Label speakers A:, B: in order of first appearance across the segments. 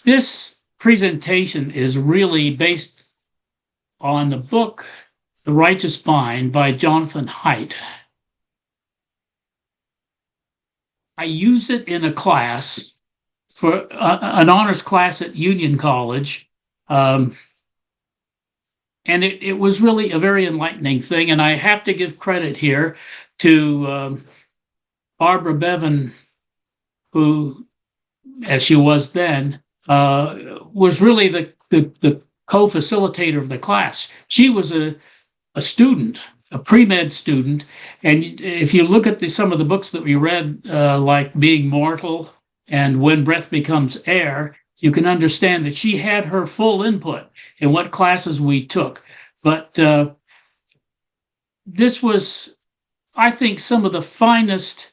A: This presentation is really based on the book, The Righteous Mind by Jonathan Haidt. I use it in a class for an honors class at Union College. And it was really a very enlightening thing. And I have to give credit here to Barbara Bevan, who, as she was then, was really the co-facilitator of the class. She was a student, a pre-med student. And if you look at some of the books that we read, like Being Mortal and When Breath Becomes Air, you can understand that she had her full input in what classes we took. But this was, I think, some of the finest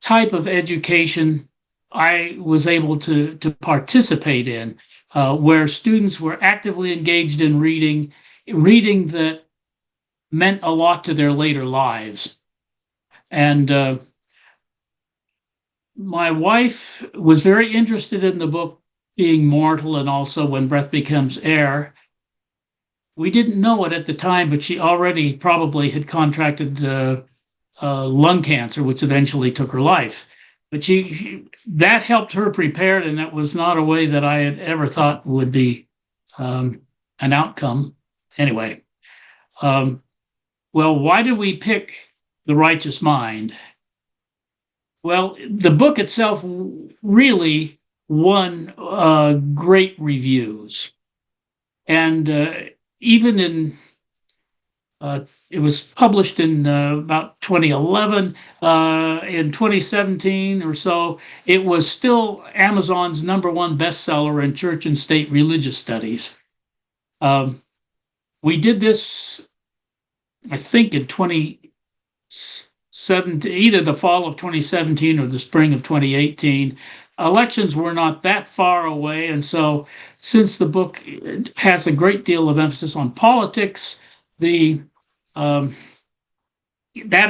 A: type of education I was able to participate in, where students were actively engaged in reading that meant a lot to their later lives. And my wife was very interested in the book Being Mortal and also When Breath Becomes Air. We didn't know it at the time, but she already probably had contracted lung cancer, which eventually took her life. But that helped her prepare, and that was not a way that I had ever thought would be an outcome. Anyway, well, why did we pick The Righteous Mind? Well, the book itself really won great reviews. And even in, it was published in about 2011. In 2017 or so, it was still Amazon's #1 bestseller in church and state religious studies. We did this, I think, in 2017, either the fall of 2017 or the spring of 2018. Elections were not that far away, and so since the book has a great deal of emphasis on politics, that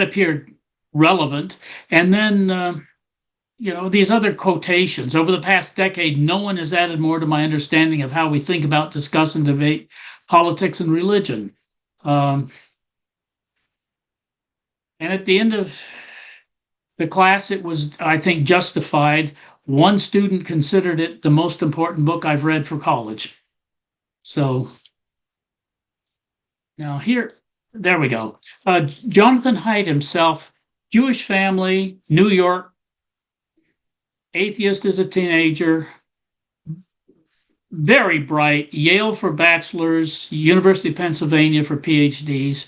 A: appeared relevant. And then, these other quotations. Over the past decade, no one has added more to my understanding of how we think about, discuss, and debate politics and religion. And at the end of the class, it was, I think, justified. One student considered it the most important book I've read for college. So now there we go. Jonathan Haidt himself, Jewish family, New York, atheist as a teenager, very bright, Yale for bachelor's, University of Pennsylvania for PhD,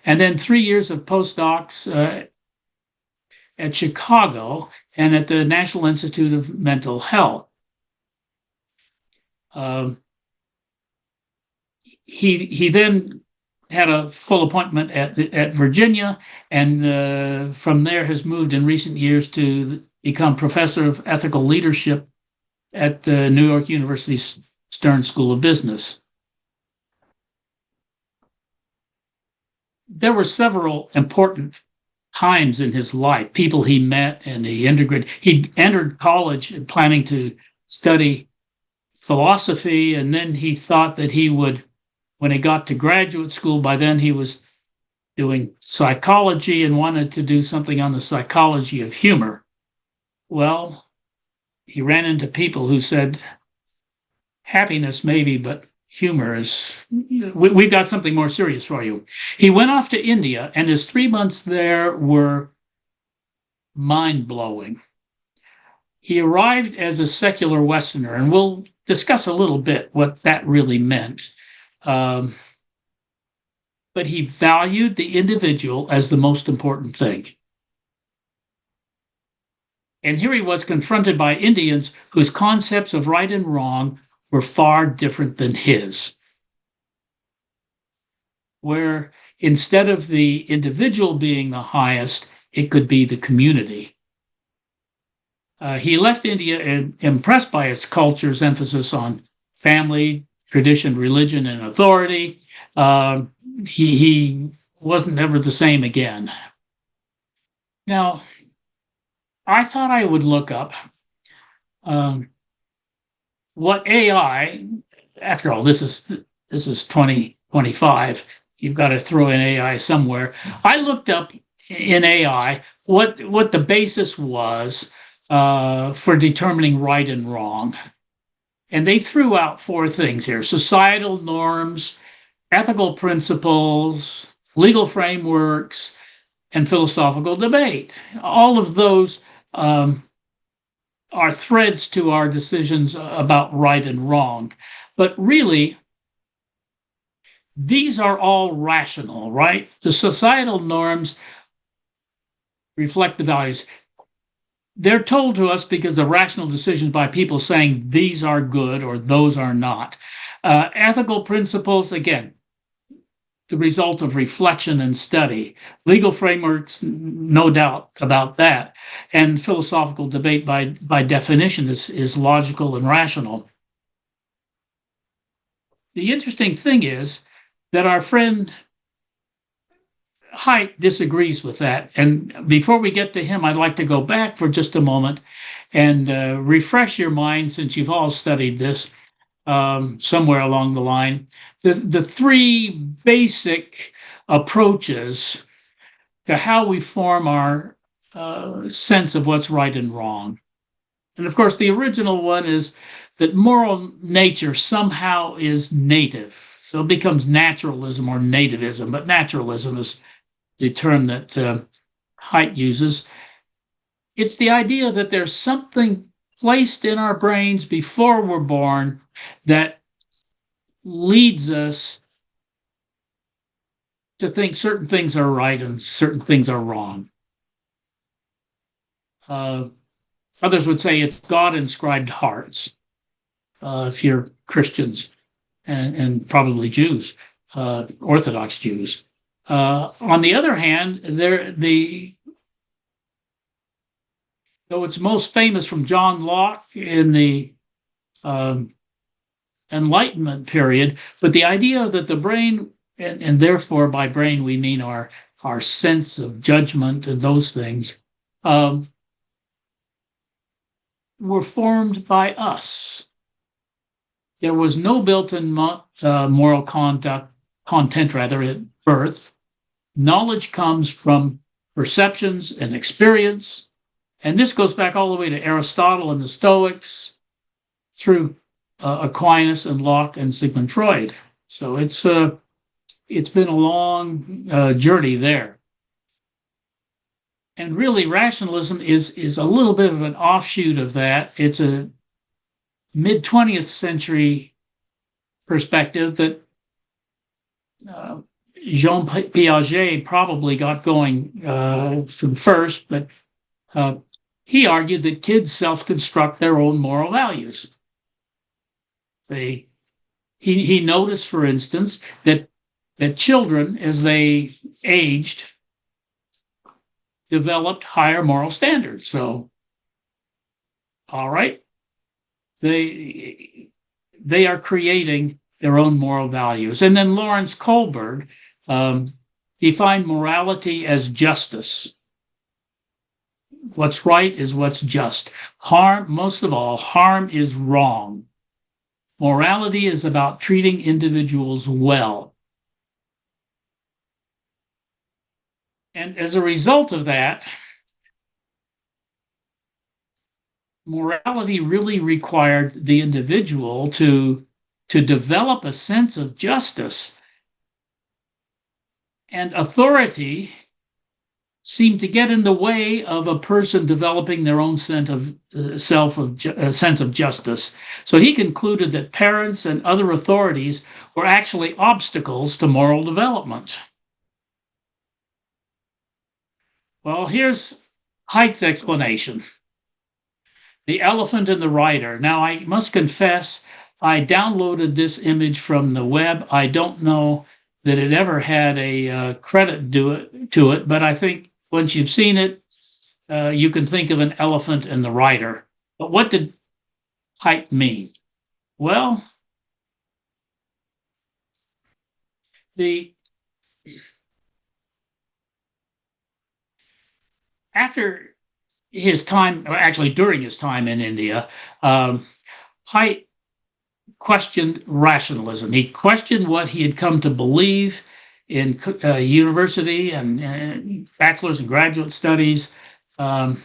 A: and then 3 years of postdocs at Chicago and at the National Institute of Mental Health. He then had a full appointment at Virginia, and from there has moved in recent years to become professor of ethical leadership at the New York University Stern School of Business. There were several important times in his life, people he met, and he entered college planning to study philosophy, and then he thought that he would, when he got to graduate school, by then he was doing psychology and wanted to do something on the psychology of humor. Well, he ran into people who said, happiness maybe, but humor is, we've got something more serious for you. He went off to India, and his 3 months there were mind-blowing. He arrived as a secular Westerner, and we'll discuss a little bit what that really meant. But he valued the individual as the most important thing. And here he was confronted by Indians whose concepts of right and wrong were far different than his, where instead of the individual being the highest, it could be the community. He left India impressed by its culture's emphasis on family, tradition, religion, and authority. He wasn't ever the same again. Now, I thought I would look up Um, what AI, after all, this is 2025. You've got to throw in AI somewhere. I looked up in AI what the basis was for determining right and wrong. And they threw out four things here: societal norms, ethical principles, legal frameworks, and philosophical debate. All of those are threads to our decisions about right and wrong. But really, these are all rational, right? The societal norms reflect the values. They're told to us because of rational decisions by people saying these are good or those are not. Ethical principles, again, the result of reflection and study. Legal frameworks, no doubt about that. And philosophical debate, by definition, is logical and rational. The interesting thing is that our friend Haidt disagrees with that. And before we get to him, I'd like to go back for just a moment and refresh your mind, since you've all studied this somewhere along the line. The three basic approaches to how we form our sense of what's right and wrong. And of course, the original one is that moral nature somehow is native. So it becomes naturalism or nativism, but naturalism is the term that Haidt uses. It's the idea that there's something placed in our brains before we're born that leads us to think certain things are right and certain things are wrong. Others would say it's God-inscribed hearts, if you're Christians and probably Jews, Orthodox Jews. On the other hand, though it's most famous from John Locke in the Enlightenment period, but the idea that the brain, and therefore by brain we mean our sense of judgment and those things, were formed by us. There was no built-in moral content at birth. Knowledge comes from perceptions and experience. And this goes back all the way to Aristotle and the Stoics, through Aquinas and Locke and Sigmund Freud. So it's been a long journey there. And really, rationalism is a little bit of an offshoot of that. It's a mid-20th century perspective that Jean Piaget probably got going from first, but he argued that kids self-construct their own moral values. He noticed, for instance, that children, as they aged, developed higher moral standards. So, all right, they are creating their own moral values. And then Lawrence Kohlberg defined morality as justice. What's right is what's just. Most of all, harm is wrong. Morality is about treating individuals well. And as a result of that, morality really required the individual to develop a sense of justice. And authority seemed to get in the way of a person developing their own sense of justice. So he concluded that parents and other authorities were actually obstacles to moral development. Well, here's Haidt's explanation. The elephant and the rider. Now, I must confess, I downloaded this image from the web. I don't know that it ever had a credit to it, but I think once you've seen it, you can think of an elephant and the rider. But what did Haidt mean? Well, after his time, or actually during his time in India, Haidt questioned rationalism. He questioned what he had come to believe in university and bachelor's and graduate studies. And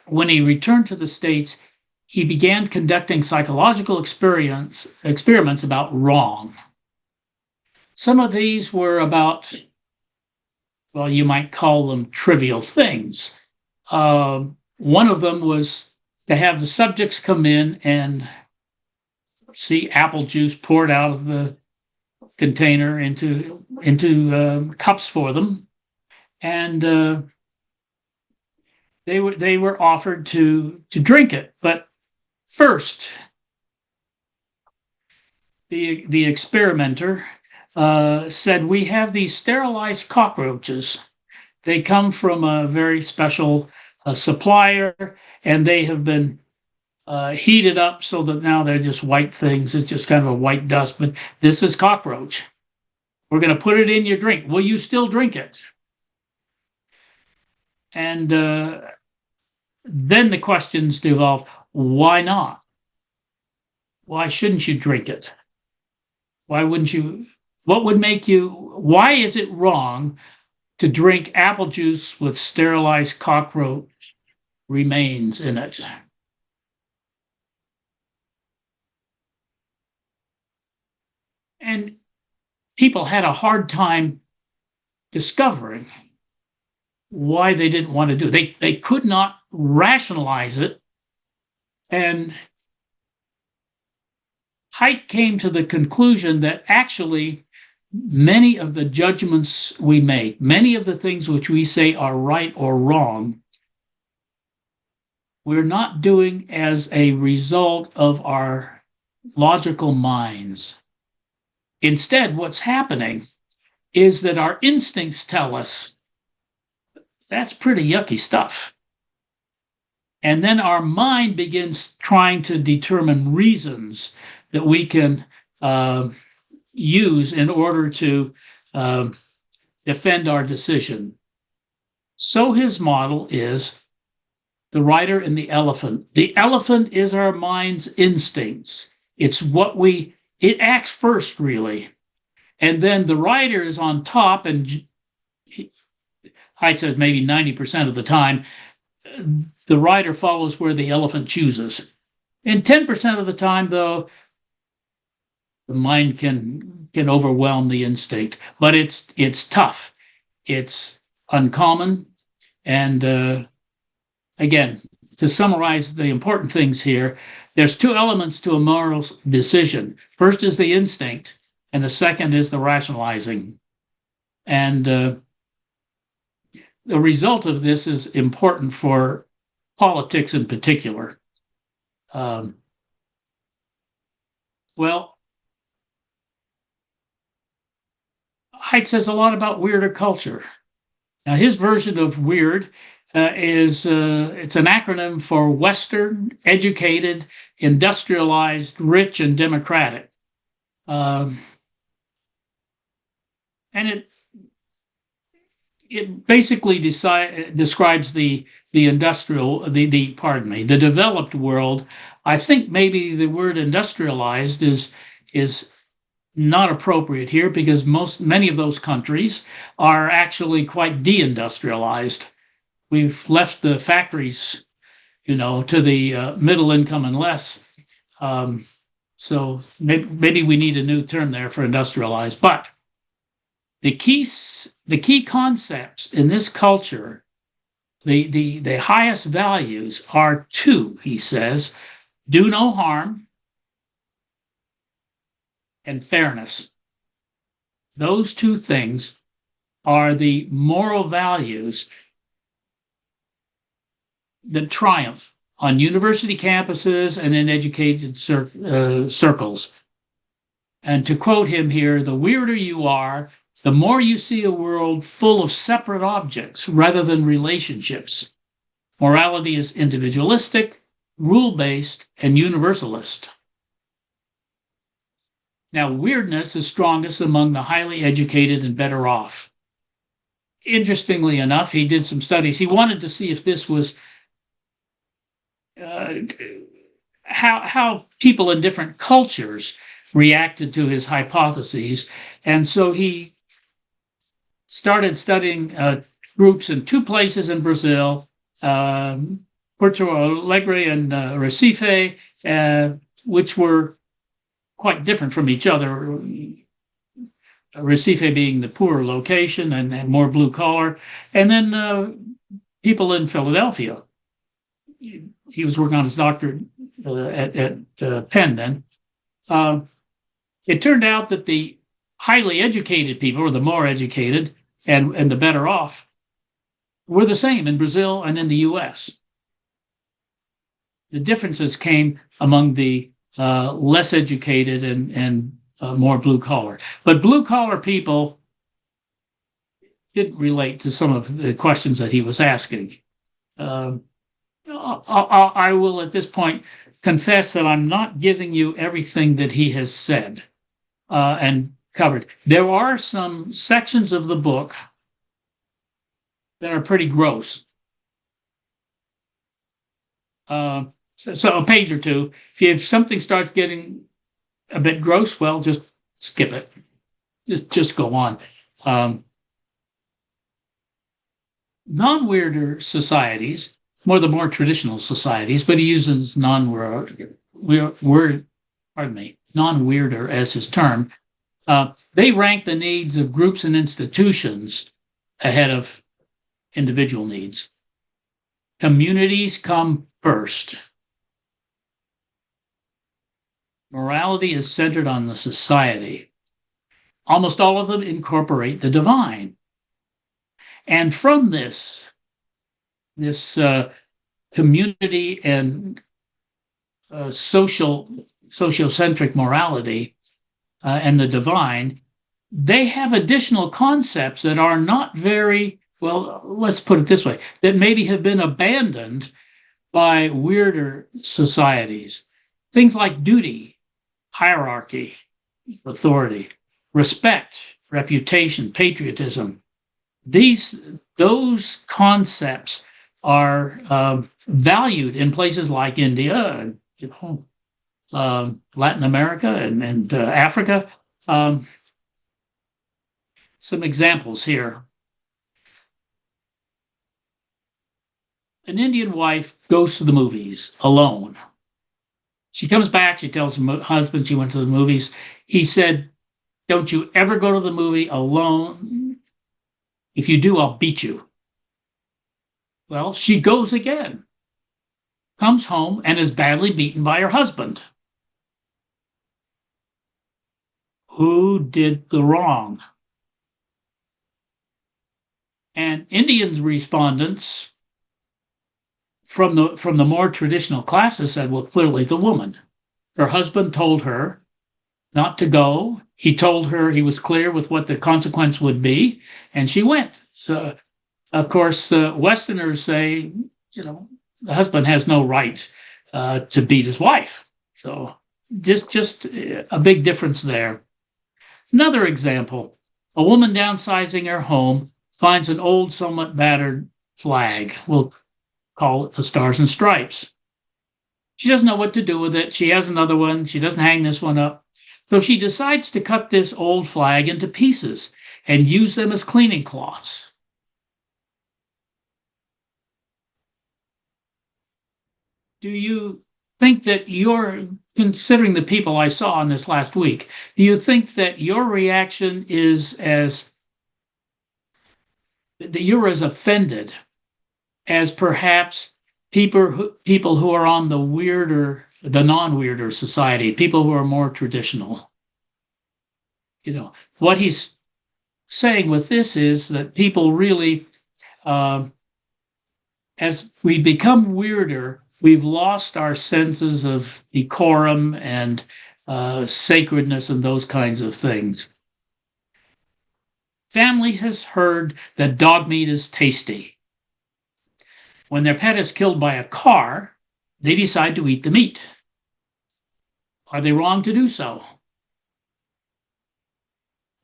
A: when he returned to the States, he began conducting psychological experiments about wrong. Some of these were about, well, you might call them trivial things. One of them was to have the subjects come in and see apple juice poured out of the container into cups for them, and they were offered to drink it. But first, the experimenter said, "We have these sterilized cockroaches. They come from a very special supplier, and they have been heated up so that now they're just white things. It's just kind of a white dust, but this is cockroach. We're going to put it in your drink. Will you still drink it?" And then the questions devolved. Why not? Why shouldn't you drink it? Why wouldn't you? What would make you? Why is it wrong to drink apple juice with sterilized cockroach remains in it? And people had a hard time discovering why they didn't want to do it. They could not rationalize it. And Haidt came to the conclusion that actually many of the judgments we make, many of the things which we say are right or wrong, we're not doing as a result of our logical minds. Instead, what's happening is that our instincts tell us that's pretty yucky stuff. And then our mind begins trying to determine reasons that we can use in order to defend our decision. So his model is the rider and the elephant. The elephant is our mind's instincts. It's it acts first, really. And then the rider is on top, and Haidt says maybe 90% of the time, the rider follows where the elephant chooses. And 10% of the time, though, the mind can overwhelm the instinct. But it's tough. It's uncommon. And again, to summarize the important things here, there's two elements to a moral decision. First is the instinct, and the second is the rationalizing. And the result of this is important for politics in particular. Well, Haidt says a lot about weirder culture. Now, his version of weird is it's an acronym for Western, educated, industrialized, rich, and democratic. And it basically describes the developed world. I think maybe the word industrialized is not appropriate here, because many of those countries are actually quite deindustrialized. We've left the factories, to the middle income and less. So maybe we need a new term there for industrialized. But the key concepts in this culture, the highest values are two, he says: do no harm and fairness. Those two things are the moral values that triumph on university campuses and in educated circles. And to quote him here, the weirder you are, the more you see a world full of separate objects rather than relationships. Morality is individualistic, rule-based, and universalist. Now, weirdness is strongest among the highly educated and better off. interestingly enough, he did some studies. He wanted to see if this was uh, how people in different cultures reacted to his hypotheses. And so he started studying groups in two places in Brazil, Porto Alegre and Recife, which were quite different from each other. Recife being the poorer location and more blue collar, and then people in Philadelphia. He was working on his doctorate at Penn then. Uh, it turned out that the highly educated people, or the more educated and the better off, were the same in Brazil and in the US. The differences came among the less educated and more blue collar. But blue collar people didn't relate to some of the questions that he was asking. I will at this point confess that I'm not giving you everything that he has said and covered. There are some sections of the book that are pretty gross. So a page or two. If something starts getting a bit gross, well, just skip it. Just go on. Non-weirder societies, the more traditional societies, but he uses non-weirder as his term. They rank the needs of groups and institutions ahead of individual needs. Communities come first. Morality is centered on the society. Almost all of them incorporate the divine. And from this community and sociocentric morality and the divine, they have additional concepts that are not very, well, let's put it this way, that maybe have been abandoned by weirder societies. Things like duty, hierarchy, authority, respect, reputation, patriotism. Those concepts are valued in places like India, Latin America, and Africa. Some examples here. An Indian wife goes to the movies alone. She comes back, she tells her husband she went to the movies. He said, "Don't you ever go to the movie alone. If you do, I'll beat you." Well, she goes again, comes home, and is badly beaten by her husband. Who did the wrong? And Indian respondents from the more traditional classes said, well, clearly the woman. Her husband told her not to go. He told her, he was clear with what the consequence would be, and she went. So, of course, Westerners say, the husband has no right to beat his wife. So just a big difference there. Another example, a woman downsizing her home finds an old, somewhat battered flag. We'll call it the Stars and Stripes. She doesn't know what to do with it. She has another one. She doesn't hang this one up. So she decides to cut this old flag into pieces and use them as cleaning cloths. Do you think that considering the people I saw on this last week, do you think that your reaction is that you're as offended as perhaps people who are on the non-weirder society, people who are more traditional? What he's saying with this is that people really, as we become weirder, we've lost our senses of decorum and sacredness and those kinds of things. Family has heard that dog meat is tasty. When their pet is killed by a car, they decide to eat the meat. Are they wrong to do so?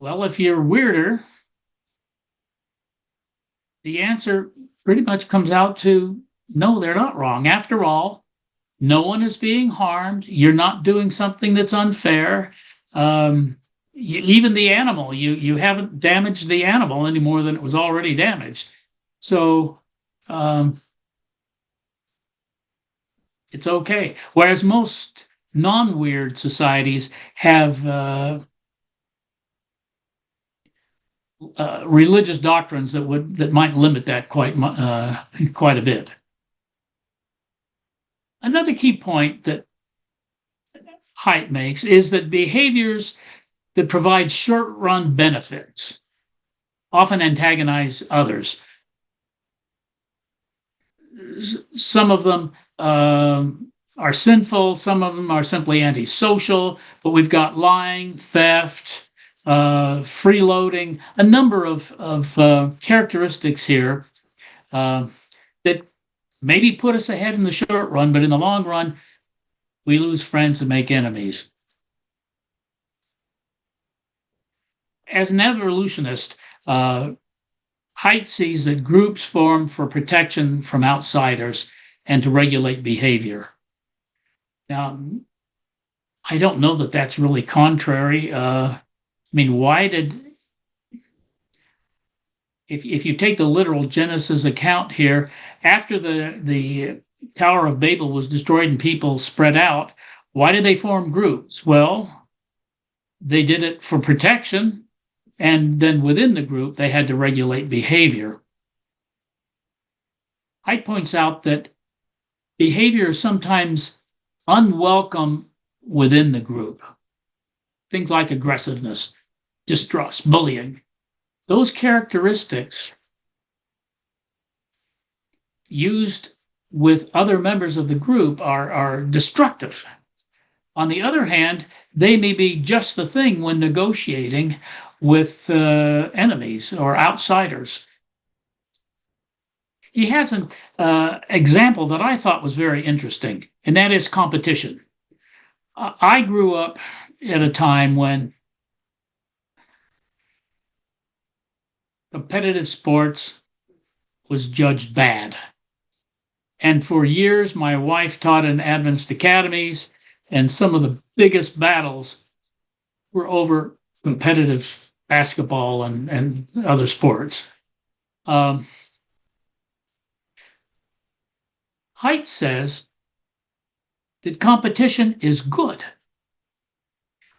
A: Well, if you're weirder, The answer pretty much comes out to no, they're not wrong. After all, no one is being harmed. You're not doing something that's unfair. Even the animal, you haven't damaged the animal any more than it was already damaged. So it's okay. Whereas most non-weird societies have religious doctrines that might limit that quite a bit. Another key point that Haidt makes is that behaviors that provide short-run benefits often antagonize others. Some of them are sinful, some of them are simply antisocial, but we've got lying, theft, freeloading, a number of characteristics here that maybe put us ahead in the short run, but in the long run, we lose friends and make enemies. As an evolutionist, Haidt sees that groups form for protection from outsiders and to regulate behavior. Now, I don't know that that's really contrary. I mean, why did, if you take the literal Genesis account here, after the Tower of Babel was destroyed and people spread out, why did they form groups? Well, they did it for protection, and then within the group, they had to regulate behavior. Haidt points out that behavior is sometimes unwelcome within the group. Things like aggressiveness, distrust, bullying. Those characteristics used with other members of the group are destructive. On the other hand, they may be just the thing when negotiating with enemies or outsiders. He has an example that I thought was very interesting, and that is competition. I grew up at a time when competitive sports was judged bad. And for years, my wife taught in Adventist academies, and some of the biggest battles were over competitive basketball and other sports. Haidt says that competition is good.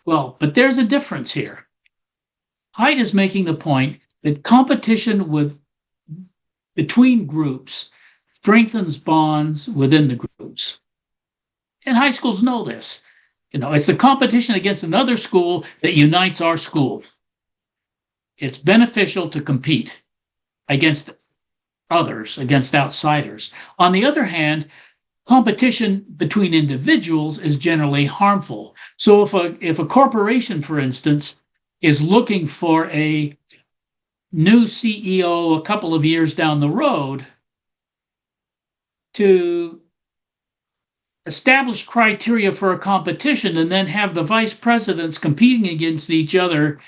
A: Well, but there's a difference here. Haidt is making the point that competition between groups strengthens bonds within the groups. And high schools know this. It's the competition against another school that unites our school. It's beneficial to compete against others, against outsiders. On the other hand, competition between individuals is generally harmful. So if a corporation, for instance, is looking for a new CEO a couple of years down the road to establish criteria for a competition and then have the vice presidents competing against each other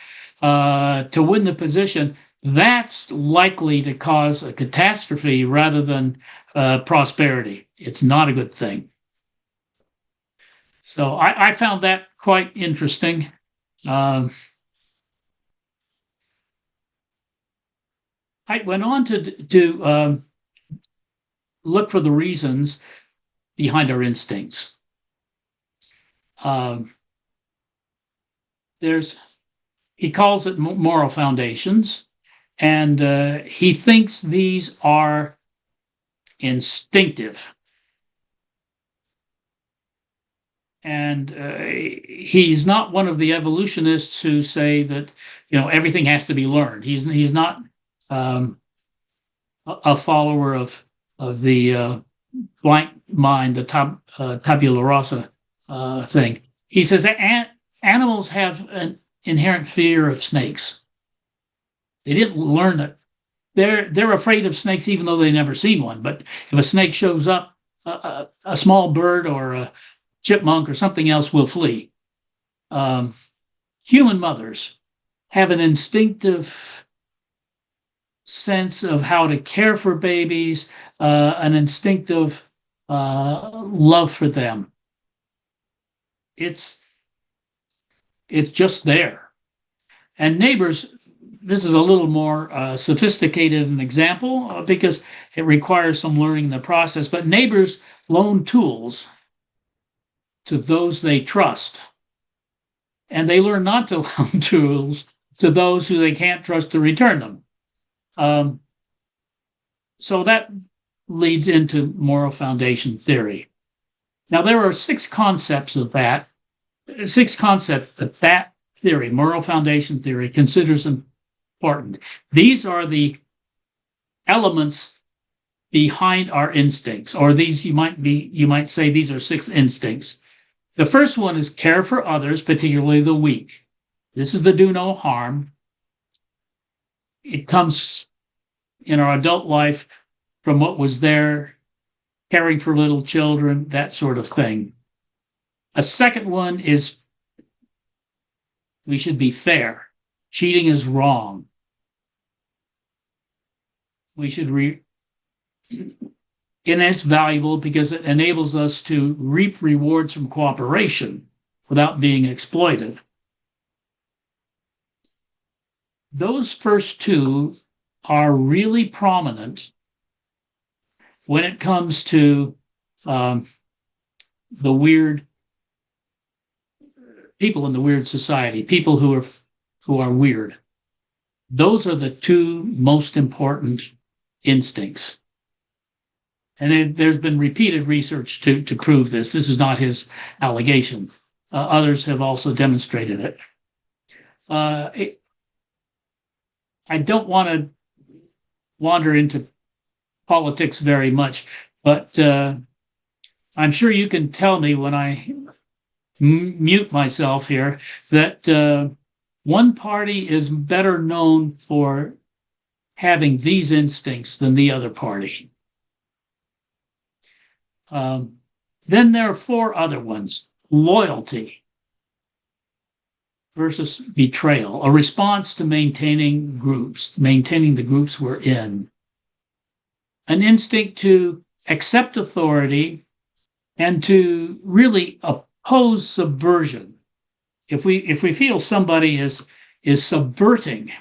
A: to win the position, that's likely to cause a catastrophe rather than prosperity. It's not a good thing. So I found that quite interesting. I went on to look for the reasons behind our instincts. He calls it moral foundations, and he thinks these are instinctive. And he's not one of the evolutionists who say that everything has to be learned. He's not a follower of the blank mind, the tabula rasa thing. He says that animals have an inherent fear of snakes. They didn't learn it. They're afraid of snakes even though they've never seen one. But if a snake shows up, a small bird or a chipmunk or something else will flee. Human mothers have an instinctive sense of how to care for babies, an instinctive love for them. It's just there. And neighbors, this is a little more sophisticated an example because it requires some learning in the process, but neighbors loan tools to those they trust. And they learn not to loan tools to those who they can't trust to return them. So that leads into moral foundation theory. Now, there are six concepts that theory, moral foundation theory, considers important. These are the elements behind our instincts, or these you might say these are six instincts. The first one is care for others, particularly the weak. This is the do no harm. It comes in our adult life from what was there, caring for little children, that sort of thing. A second one is we should be fair. Cheating is wrong. And it's valuable because it enables us to reap rewards from cooperation without being exploited. Those first two are really prominent when it comes to the weird people in the weird society, people who are weird. Those are the two most important instincts. And there's been repeated research to prove this. This is not his allegation. Others have also demonstrated it. I don't want to wander into politics very much, but I'm sure you can tell me when I mute myself here that one party is better known for having these instincts than the other party. Then there are four other ones. Loyalty versus betrayal, a response to maintaining the groups we're in. An instinct to accept authority and to really oppose subversion. If we feel somebody is subverting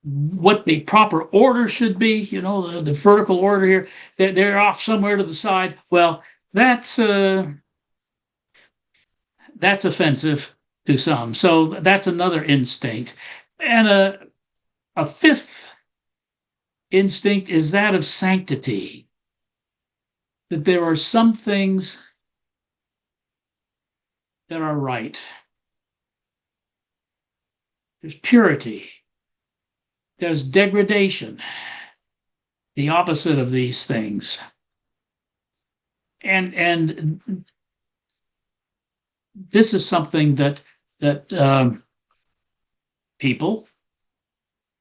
A: what the proper order should be, the vertical order here, they're off somewhere to the side. Well, that's offensive to some. So that's another instinct. And a fifth instinct is that of sanctity, that there are some things that are right. There's purity. There's degradation, the opposite of these things. And this is something that people,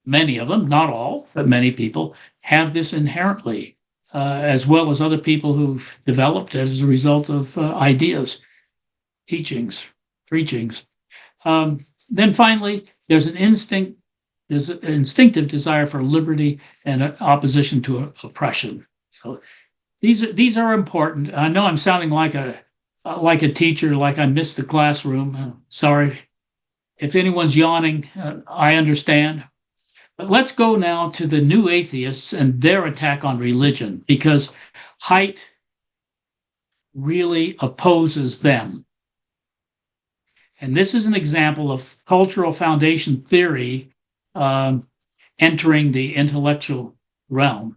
A: many of them, not all, but many people, have this inherently, as well as other people who've developed as a result of ideas, teachings, preachings. Then finally, there's an instinctive desire for liberty and opposition to oppression. So these are important. I know I'm sounding like a teacher, like I missed the classroom. Sorry if anyone's yawning. I understand. But let's go now to the new atheists and their attack on religion, because Haidt really opposes them. And this is an example of cultural foundation theory entering the intellectual realm.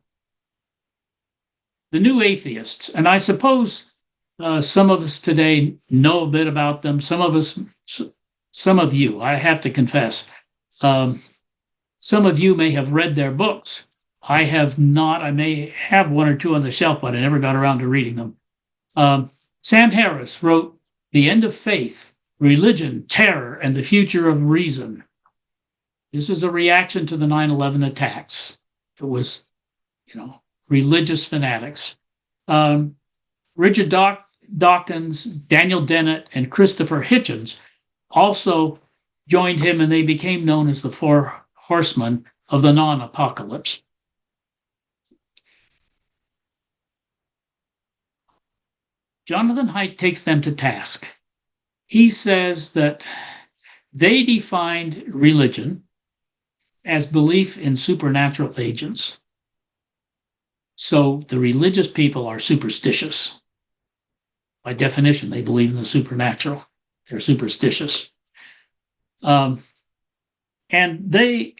A: The new atheists, and I suppose some of us today know a bit about them. Some of you, I have to confess, some of you may have read their books. I have not. I may have one or two on the shelf, but I never got around to reading them. Sam Harris wrote The End of Faith, Religion, Terror, and the Future of Reason. This is a reaction to the 9/11 attacks. It was, religious fanatics. Richard Dawkins, Daniel Dennett, and Christopher Hitchens also joined him, and they became known as the Four horsemen of the non-apocalypse. Jonathan Haidt takes them to task. He says that they defined religion as belief in supernatural agents. So the religious people are superstitious. By definition, they believe in the supernatural. They're superstitious. And they,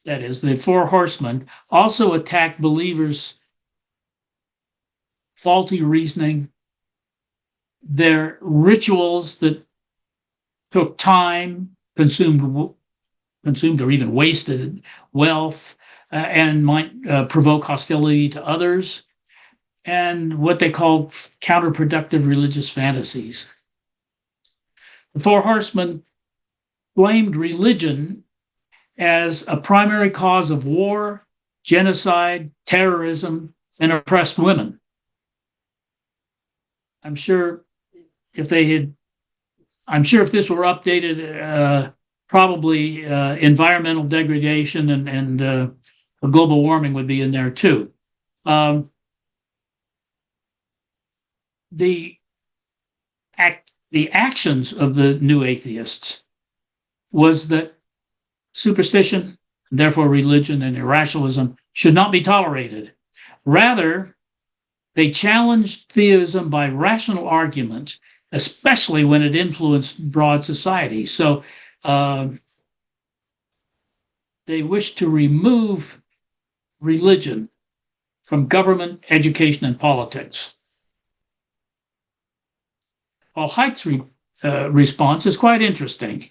A: that is, the four horsemen, also attack believers' faulty reasoning, their rituals that took time, consumed or even wasted wealth, and might provoke hostility to others, and what they call counterproductive religious fantasies. The four horsemen blamed religion as a primary cause of war, genocide, terrorism, and oppressed women. I'm sure if this were updated, probably environmental degradation and global warming would be in there too. The actions of the new atheists was that superstition, and therefore religion and irrationalism, should not be tolerated. Rather, they challenged theism by rational argument, especially when it influenced broad society. So they wished to remove religion from government, education, and politics. Well, Haidt's response is quite interesting.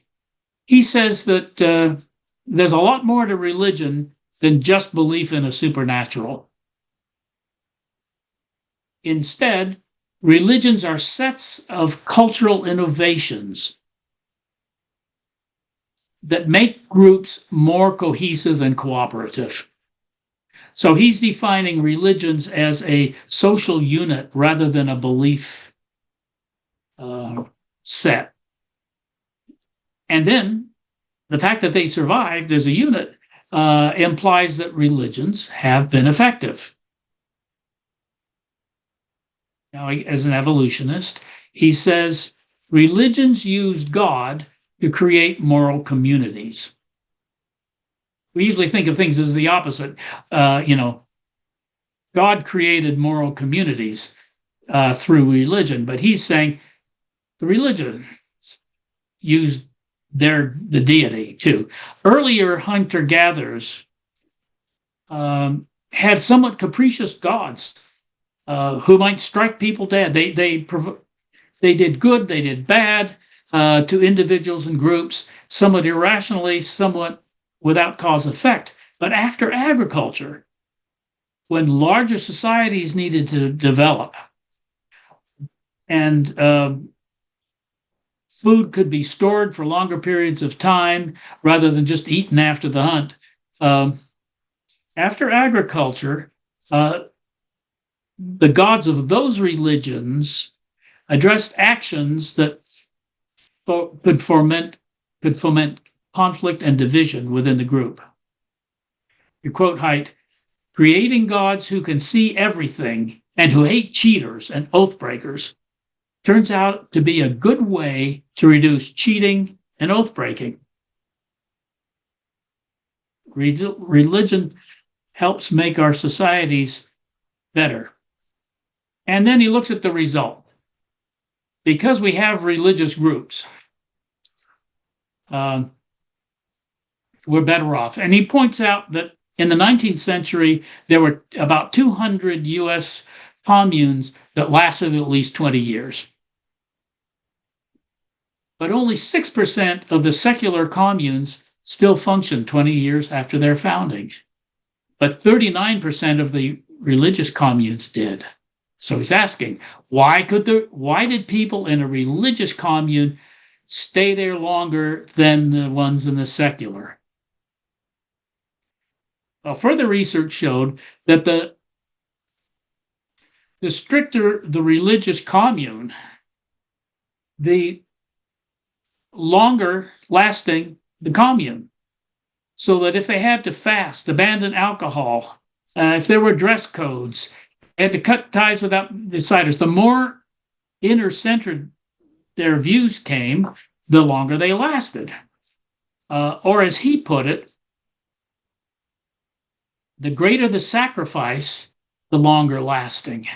A: He says that there's a lot more to religion than just belief in a supernatural. Instead, religions are sets of cultural innovations that make groups more cohesive and cooperative. So he's defining religions as a social unit rather than a belief set. And then the fact that they survived as a unit implies that religions have been effective. Now, as an evolutionist, he says religions used God to create moral communities. We usually think of things as the opposite. God created moral communities through religion, but he's saying the religion used the deity too. Earlier hunter-gatherers had somewhat capricious gods who might strike people dead. They did good, they did bad to individuals and groups, somewhat irrationally, somewhat without cause effect. But after agriculture, when larger societies needed to develop and food could be stored for longer periods of time rather than just eaten after the hunt, after agriculture, the gods of those religions addressed actions that could foment conflict and division within the group. You quote Haidt, creating gods who can see everything and who hate cheaters and oath breakers turns out to be a good way to reduce cheating and oath breaking. Religion helps make our societies better. And then he looks at the result. Because we have religious groups, we're better off. And he points out that in the 19th century, there were about 200 US communes that lasted at least 20 years. But only 6% of the secular communes still function 20 years after their founding. But 39% of the religious communes did. So he's asking, why did people in a religious commune stay there longer than the ones in the secular? Well, further research showed that the stricter the religious commune, the longer lasting the commune. so that if they had to fast, abandon alcohol, if there were dress codes, they had to cut ties with outsiders, the more inner-centered their views came, the longer they lasted. Or as he put it, the greater the sacrifice, the longer lasting.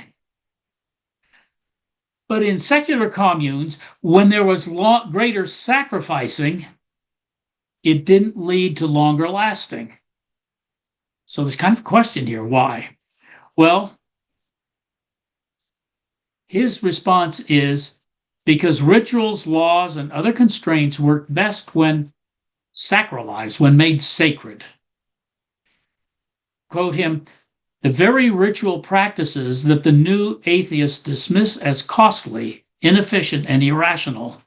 A: But in secular communes, when there was greater sacrificing, it didn't lead to longer lasting. So there's kind of a question here, why? Well, his response is because rituals, laws, and other constraints work best when sacralized, when made sacred. Quote him, the very ritual practices that the new atheists dismiss as costly, inefficient, and irrational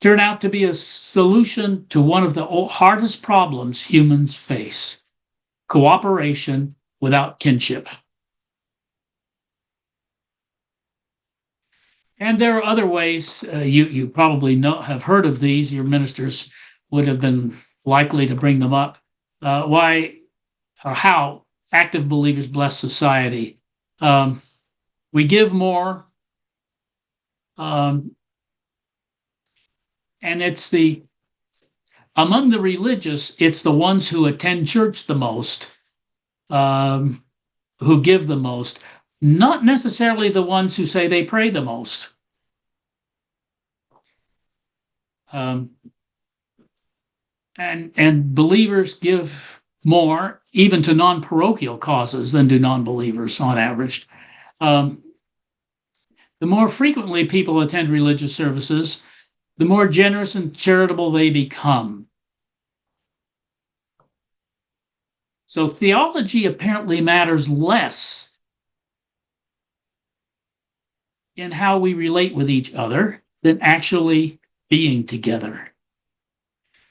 A: turn out to be a solution to one of the hardest problems humans face: cooperation without kinship. And there are other ways, you probably have heard of these, your ministers would have been likely to bring them up, why or how active believers bless society. We give more, and it's among the religious, it's the ones who attend church the most, who give the most, not necessarily the ones who say they pray the most. And believers give more, even to non-parochial causes, than do non-believers on average. The more frequently people attend religious services, the more generous and charitable they become. So theology apparently matters less in how we relate with each other than actually being together.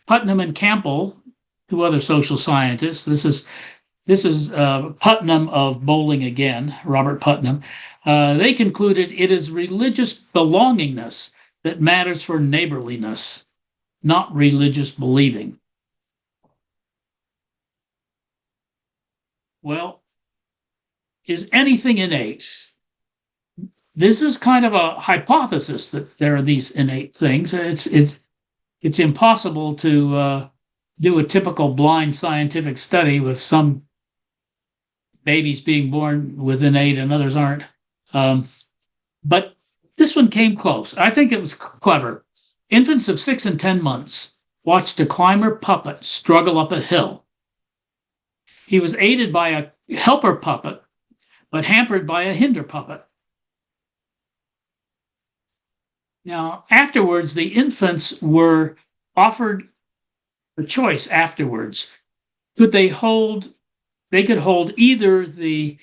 A: Putnam and Campbell, two other social scientists, this is Putnam of Bowling Again, Robert Putnam, they concluded it is religious belongingness that matters for neighborliness, not religious believing. Well, is anything innate? This is kind of a hypothesis that there are these innate things. It's impossible to do a typical blind scientific study with some babies being born with innate and others aren't. But this one came close. I think it was clever. Infants of 6 and 10 months watched a climber puppet struggle up a hill. He was aided by a helper puppet, but hampered by a hinder puppet. Now, afterwards, the infants were offered a choice afterwards. They could hold either the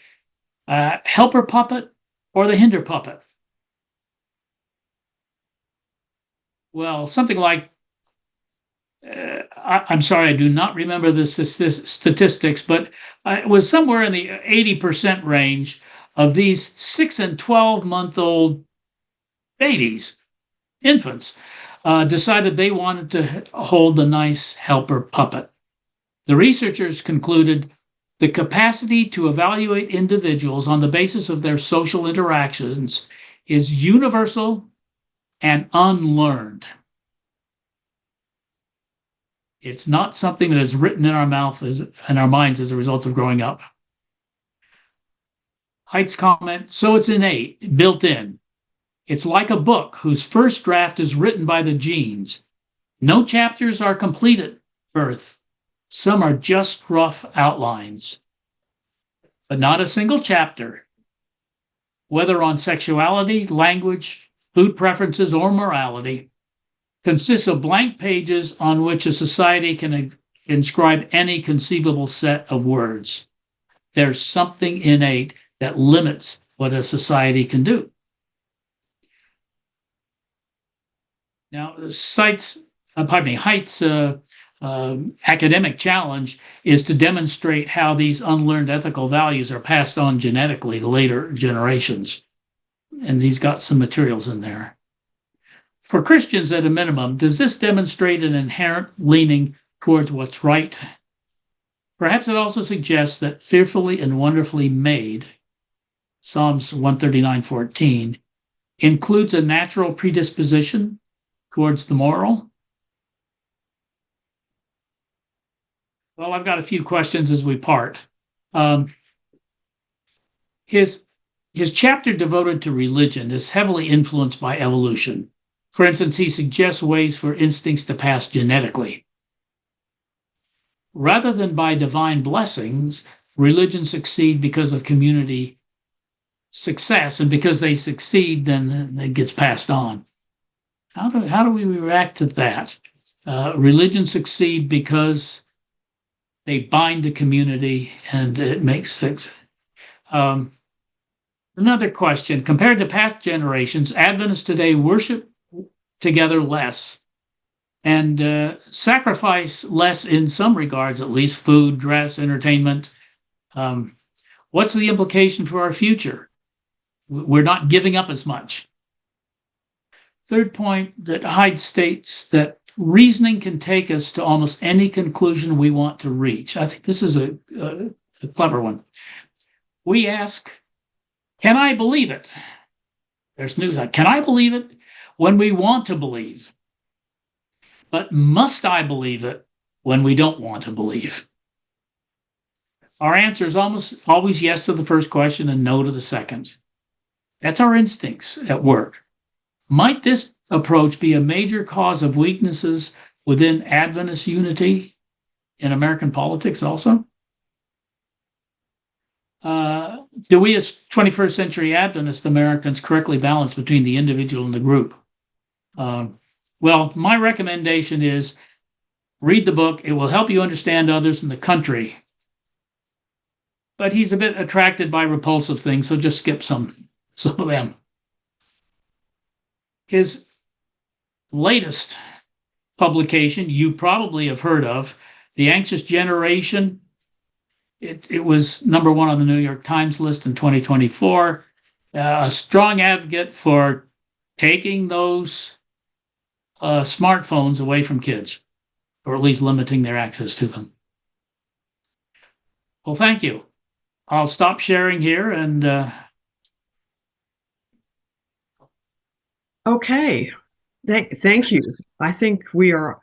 A: helper puppet or the hinder puppet. Well, something like, I'm sorry, I do not remember the statistics, but it was somewhere in the 80% range of these 6 and 12-month-old babies, infants, decided they wanted to hold the nice helper puppet. The researchers concluded the capacity to evaluate individuals on the basis of their social interactions is universal and unlearned. It's not something that is written in our mouth and our minds as a result of growing up. Haidt's comment, so it's innate, built in. It's like a book whose first draft is written by the genes. No chapters are complete at birth. Some are just rough outlines. But not a single chapter, whether on sexuality, language, food preferences, or morality, consists of blank pages on which a society can inscribe any conceivable set of words. There's something innate that limits what a society can do. Now, Haidt's academic challenge is to demonstrate how these unlearned ethical values are passed on genetically to later generations. And he's got some materials in there. For Christians, at a minimum, does this demonstrate an inherent leaning towards what's right Perhaps it also suggests that fearfully and wonderfully made, Psalms 139:14, includes a natural predisposition towards the moral. Well, I've got a few questions as we part. Um, his chapter devoted to religion is heavily influenced by evolution. For instance, he suggests ways for instincts to pass genetically. Rather than by divine blessings, religions succeed because of community success, and because they succeed, then it gets passed on. How do we react to that? Religions succeed because they bind the community, and it makes things. Another question: compared to past generations, Adventists today worship together less and sacrifice less in some regards, at least food, dress, entertainment. What's the implication for our future? We're not giving up as much. Third point, that Haidt states that reasoning can take us to almost any conclusion we want to reach. I think this is a clever one. We ask, can I believe it? There's news. Can I believe it? When we want to believe. But must I believe it when we don't want to believe? Our answer is almost always yes to the first question and no to the second. That's our instincts at work. Might this approach be a major cause of weaknesses within Adventist unity in American politics also? Do we as 21st century Adventist Americans correctly balance between the individual and the group? Well, my recommendation is read the book. It will help you understand others in the country. But he's a bit attracted by repulsive things, so just skip some of them. His latest publication, you probably have heard of, The Anxious Generation. It was number one on the New York Times list in 2024. A strong advocate for taking those smartphones away from kids, or at least limiting their access to them. Well, thank you. I'll stop sharing here and
B: Okay. Thank you. I think we are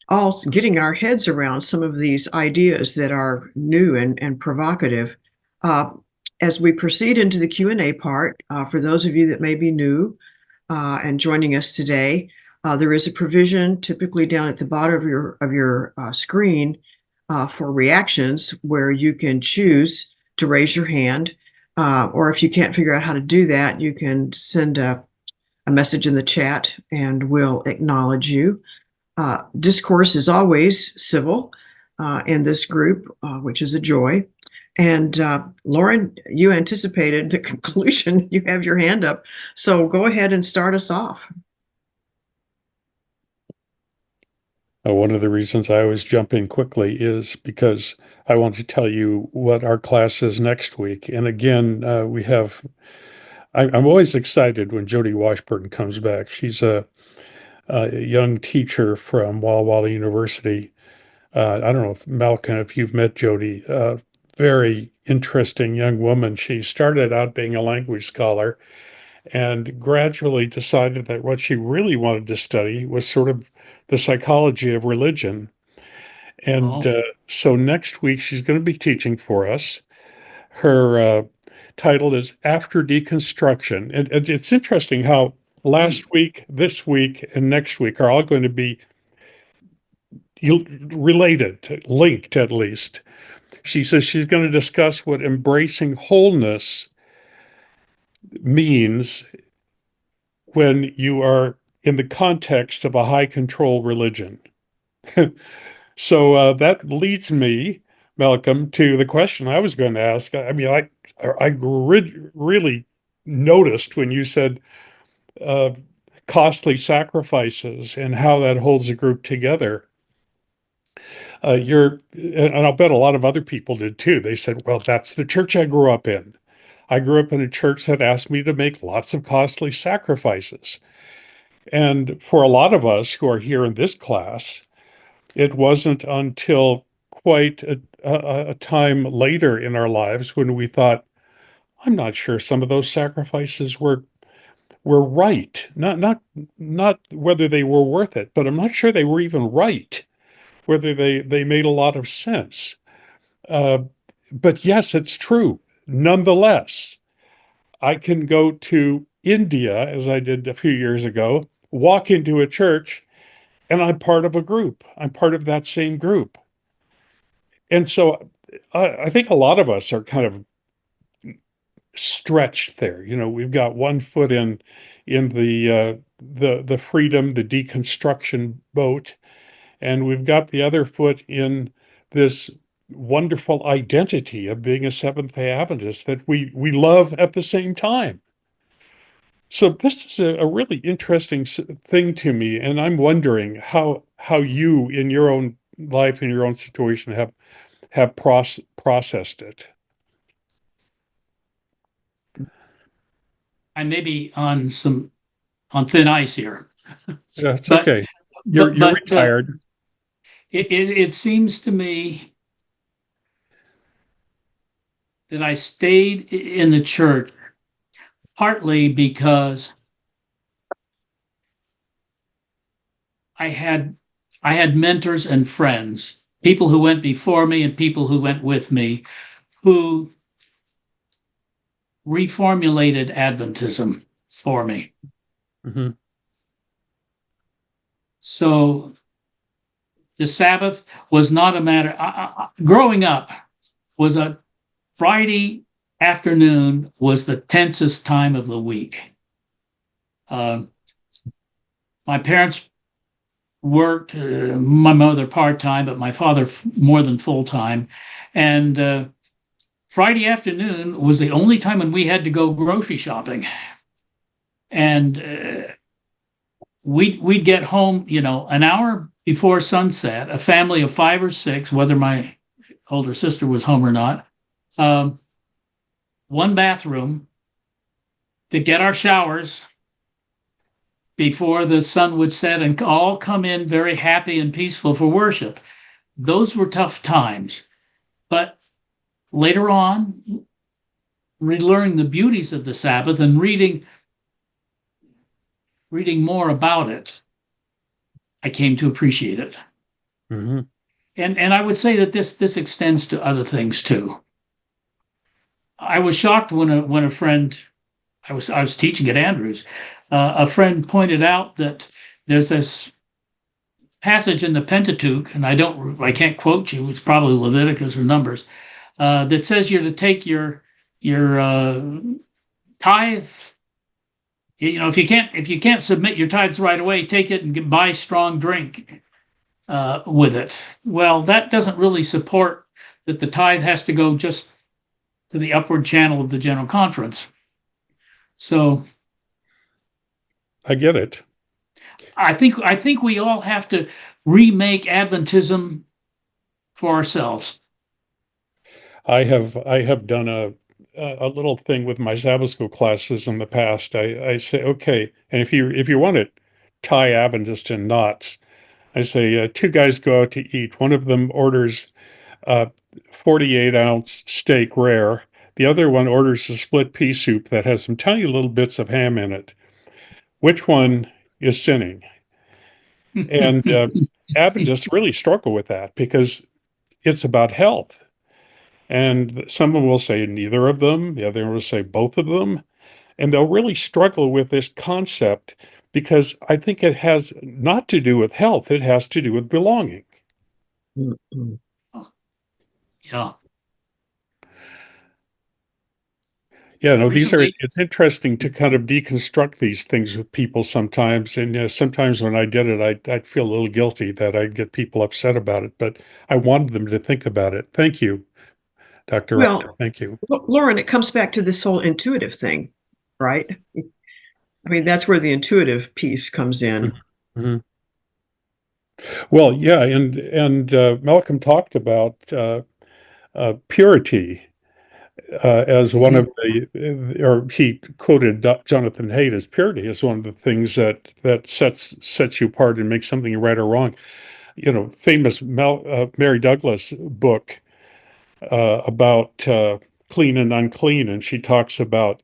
B: all getting our heads around some of these ideas that are new and provocative. As we proceed into the Q&A part, for those of you that may be new and joining us today, there is a provision typically down at the bottom of your screen for reactions, where you can choose to raise your hand, or if you can't figure out how to do that, you can send a message in the chat and we'll acknowledge you. Discourse is always civil in this group, which is a joy. And Lauren, you anticipated the conclusion. You have your hand up. So go ahead and start us off.
C: One of the reasons I always jump in quickly is because I want to tell you what our class is next week. And again, I'm always excited when Jody Washburn comes back. She's a young teacher from Walla Walla University. I don't know if Malcolm, if you've met Jody, very interesting young woman. She started out being a language scholar and gradually decided that what she really wanted to study was sort of the psychology of religion. And so next week, she's going to be teaching for us. Her title is After Deconstruction. And it's interesting how last week, this week, and next week are all going to be related, linked at least. She says she's going to discuss what embracing wholeness means when you are in the context of a high control religion. So that leads me, Malcolm, to the question I was going to ask. I mean, I really noticed when you said costly sacrifices and how that holds a group together. And I'll bet a lot of other people did too. They said, well, that's the church I grew up in. I grew up in a church that asked me to make lots of costly sacrifices. And for a lot of us who are here in this class, it wasn't until quite a time later in our lives when we thought, I'm not sure some of those sacrifices were right. Not whether they were worth it, but I'm not sure they were even right, whether they made a lot of sense. Uh, but yes, it's true. Nonetheless, I can go to India, as I did a few years ago, walk into a church, and I'm part of a group. I'm part of that same group. And so I think a lot of us are kind of stretched there. We've got one foot in the freedom, the deconstruction boat, and we've got the other foot in this wonderful identity of being a Seventh-day Adventist that we love at the same time. So this is a really interesting thing to me, and I'm wondering how you, in your own life, in your own situation, have processed it.
A: I may be on thin ice here,
C: Yeah, it's
A: but
C: okay. You're
A: but
C: retired.
A: it seems to me that I stayed in the church partly because I had mentors and friends, people who went before me and people who went with me, who reformulated Adventism for me.
C: Hmm.
A: So the Sabbath was not a matter. Growing up was a Friday afternoon was the tensest time of the week. My parents worked, my mother part-time, but my father more than full-time. And Friday afternoon was the only time when we had to go grocery shopping. And we'd get home, an hour before sunset, a family of 5 or 6, whether my older sister was home or not, one bathroom to get our showers before the sun would set and all come in very happy and peaceful for worship. Those were tough times. But later on, relearning the beauties of the Sabbath and reading more about it, I came to appreciate it.
C: Hmm.
A: And I would say that this extends to other things too. I was shocked when a friend, I was teaching at Andrews, a friend pointed out that there's this passage in the Pentateuch, and I can't quote you. It's probably Leviticus or Numbers, that says you're to take your tithe. If you can't submit your tithes right away, take it and buy strong drink with it. Well, that doesn't really support that the tithe has to go just to the upward channel of the General Conference. So
C: I get it.
A: I think we all have to remake Adventism for ourselves.
C: I have done a little thing with my Sabbath school classes in the past. I say, okay, and if you want it, tie Adventist in knots. I say two guys go out to eat. One of them orders 48-ounce steak rare. The other one orders a split pea soup that has some tiny little bits of ham in it. Which one is sinning? And Adventists really struggle with that because it's about health. And someone will say neither of them, the other will say both of them. And they'll really struggle with this concept because I think it has not to do with health, it has to do with belonging.
B: Mm-mm.
A: Yeah.
C: Yeah, no,
A: Recently,
C: it's interesting to kind of deconstruct these things with people sometimes. And sometimes when I did it, I'd feel a little guilty that I'd get people upset about it, but I wanted them to think about it. Thank you, Dr. Ryder.
B: Well,
C: Thank you.
B: Lauren, it comes back to this whole intuitive thing, right? I mean, that's where the intuitive piece comes in.
C: Mhm. Well, yeah, and Malcolm talked about purity as one of or he quoted Jonathan Haidt as purity as one of the things that sets you apart and makes something right or wrong. Famous Mary Douglas book about clean and unclean, and she talks about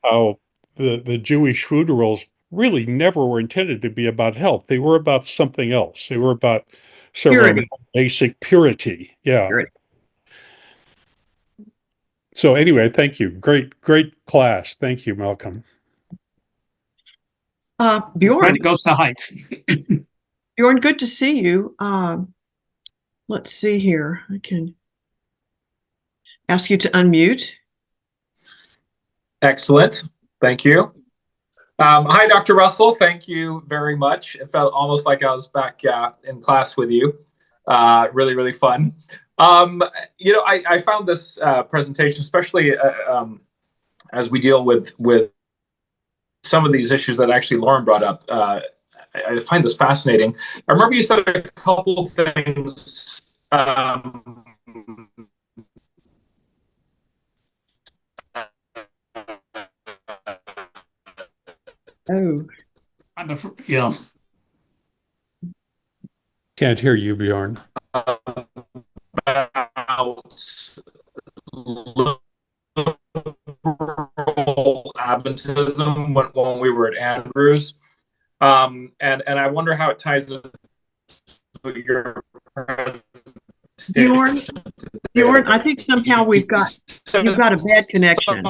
C: how the Jewish food rules really never were intended to be about health. They were about something else. They were about sort of
B: Purity.
C: basic purity. Yeah.
B: Purity.
C: So anyway, thank you. Great class. Thank you, Malcolm.
B: Bjorn,
A: Right, it goes to Haidt.
B: Bjorn, good to see you. Let's see here. I can ask you to unmute.
D: Excellent. Thank you. Hi, Dr. Russell. Thank you very much. It felt almost like I was back in class with you. Really, really fun. I found this presentation, especially as we deal with some of these issues that actually Lauren brought up. I find this fascinating. I remember you said a couple things.
B: Oh,
A: Yeah.
C: Can't hear you, Bjorn.
D: About liberal Adventism when we were at Andrews, and I wonder how it ties into your
B: Bjorn, I think somehow you've got a bad connection.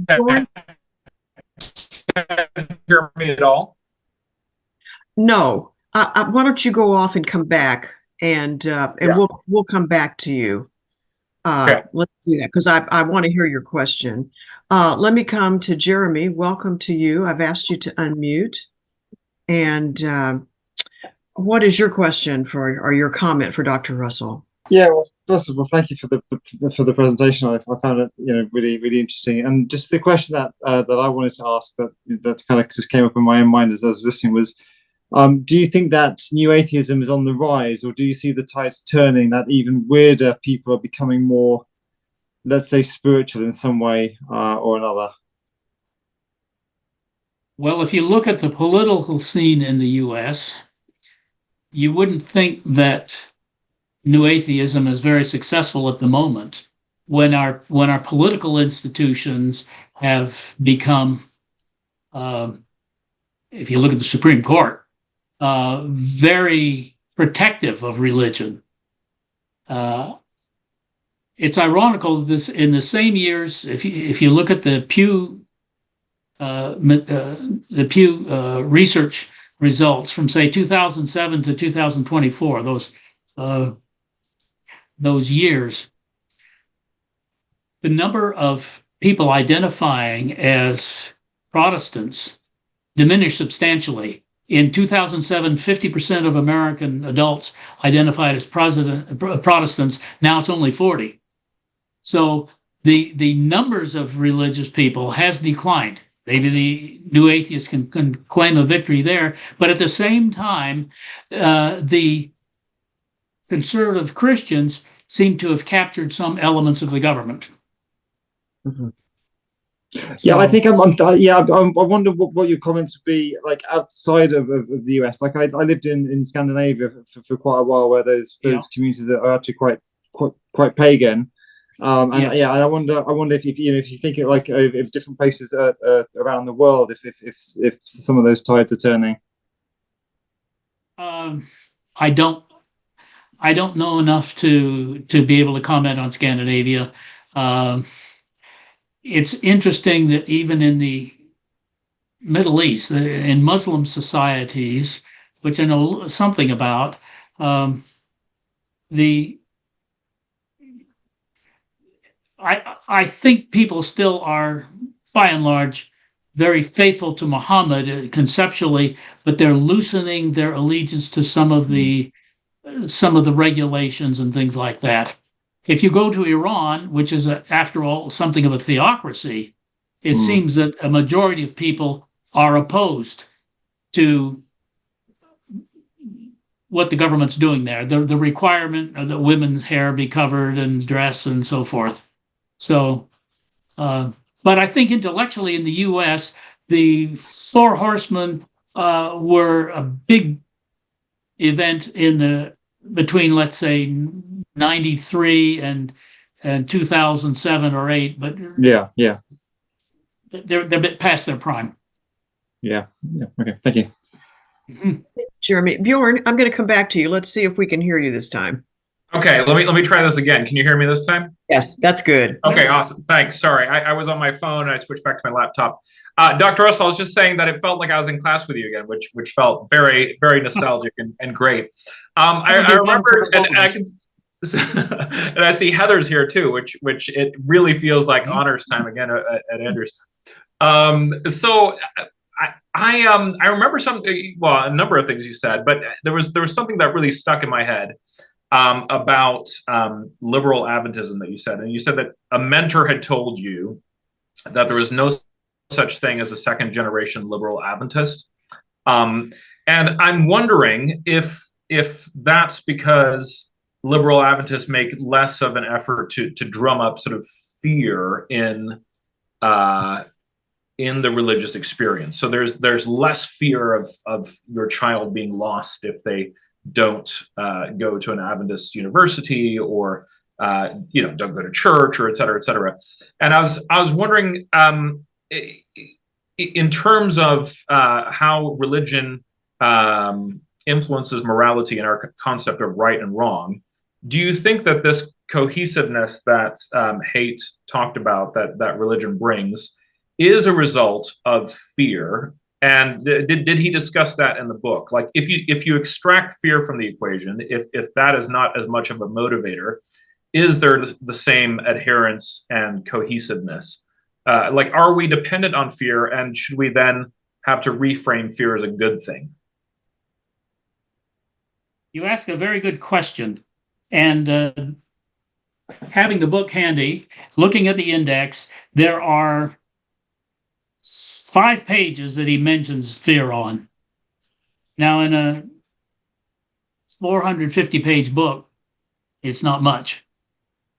B: Bjorn?
D: Hear me at all?
B: No. Why don't you go off and come back, and we'll come back to you.
D: Okay.
B: Let's do that because I want to hear your question. Let me come to Jeremy. Welcome to you. I've asked you to unmute. And what is your question or your comment for Dr. Russell?
E: Yeah, well, first of all, thank you for the presentation. I found it, really, really interesting. And just the question that I wanted to ask that kind of just came up in my own mind as I was listening was, do you think that new atheism is on the rise, or do you see the tides turning, that even weirder people are becoming more, let's say, spiritual in some way or another?
A: Well, if you look at the political scene in the US, you wouldn't think that new atheism is very successful at the moment when our political institutions have become, if you look at the Supreme Court, very protective of religion. It's ironical this in the same years, if you look at the Pew research results from say 2007 to 2024, those years, the number of people identifying as Protestants diminished substantially. In 2007, 50% of American adults identified as Protestants. Now it's only 40. So the numbers of religious people has declined. Maybe the new atheists can claim a victory there, but at the same time, the conservative Christians seem to have captured some elements of the government.
E: Mm-hmm. Yeah, I think I wonder what your comments would be like outside of the US. Like I lived in Scandinavia for quite a while, where those communities that are actually quite pagan. And I wonder if you think it like if different places around the world, if some of those tides are turning.
A: I don't know enough to be able to comment on Scandinavia. It's interesting that even in the Middle East, in Muslim societies, which I know something about, I think people still are, by and large, very faithful to Muhammad conceptually, but they're loosening their allegiance to some of the regulations and things like that. If you go to Iran, which is, after all, something of a theocracy, it seems that a majority of people are opposed to what the government's doing there. The requirement that women's hair be covered and dress and so forth. So, but I think intellectually in the U.S., the four horsemen were a big event between, let's say, 93 and 2007 or 8, but
E: yeah,
A: they're a bit past their prime.
E: yeah. Okay, thank you.
A: Mhm.
B: Jeremy. Bjorn, I'm going to come back to you. Let's see if we can hear you this time.
D: Okay, let me try this again. Can you hear me this time?
B: Yes, that's good.
D: Okay, awesome. Thanks. Sorry, I was on my phone and I switched back to my laptop. Dr. Russell, I was just saying that it felt like I was in class with you again, which felt very, very nostalgic and great. I remember, and I can, and I see Heather's here too, which it really feels like honors time again at Andrews. So I remember a number of things you said, but there was something that really stuck in my head. About liberal Adventism that you said. And you said that a mentor had told you that there was no such thing as a second generation liberal Adventist. And I'm wondering if that's because liberal Adventists make less of an effort to drum up sort of fear in the religious experience. So there's less fear of your child being lost if they don't go to an Adventist university or don't go to church or et cetera, et cetera. And I was wondering in terms of how religion influences morality and our concept of right and wrong. Do you think that this cohesiveness that Haidt talked about that religion brings is a result of fear? And did he discuss that in the book? Like, if you extract fear from the equation, if that is not as much of a motivator, is there the same adherence and cohesiveness? Like, are we dependent on fear, and should we then have to reframe fear as a good thing?
A: You ask a very good question, and having the book handy, looking at the index, there are 5 pages that he mentions fear on. Now, in a 450-page book, it's not much.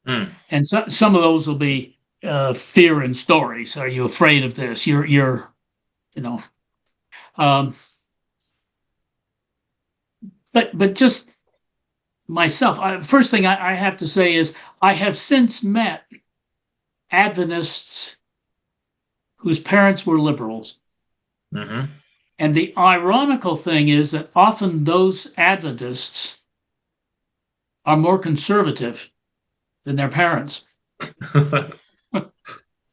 A: And some of those will be fear and stories. Are you afraid of this? But just myself, first thing I have to say is I have since met Adventists whose parents were liberals.
D: Mm-hmm.
A: And the ironical thing is that often those Adventists are more conservative than their parents.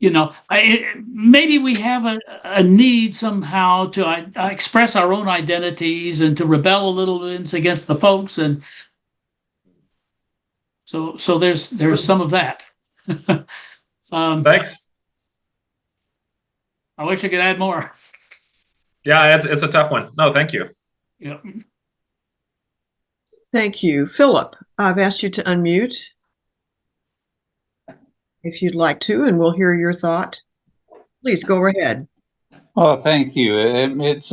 A: Maybe we have a need somehow to express our own identities and to rebel a little bit against the folks, and so there's some of that.
D: Thanks.
A: I wish I could add more.
D: Yeah, it's a tough one. No, thank you.
A: Yeah.
B: Thank you. Philip, I've asked you to unmute if you'd like to, and we'll hear your thought. Please go ahead.
F: Oh, thank you. It's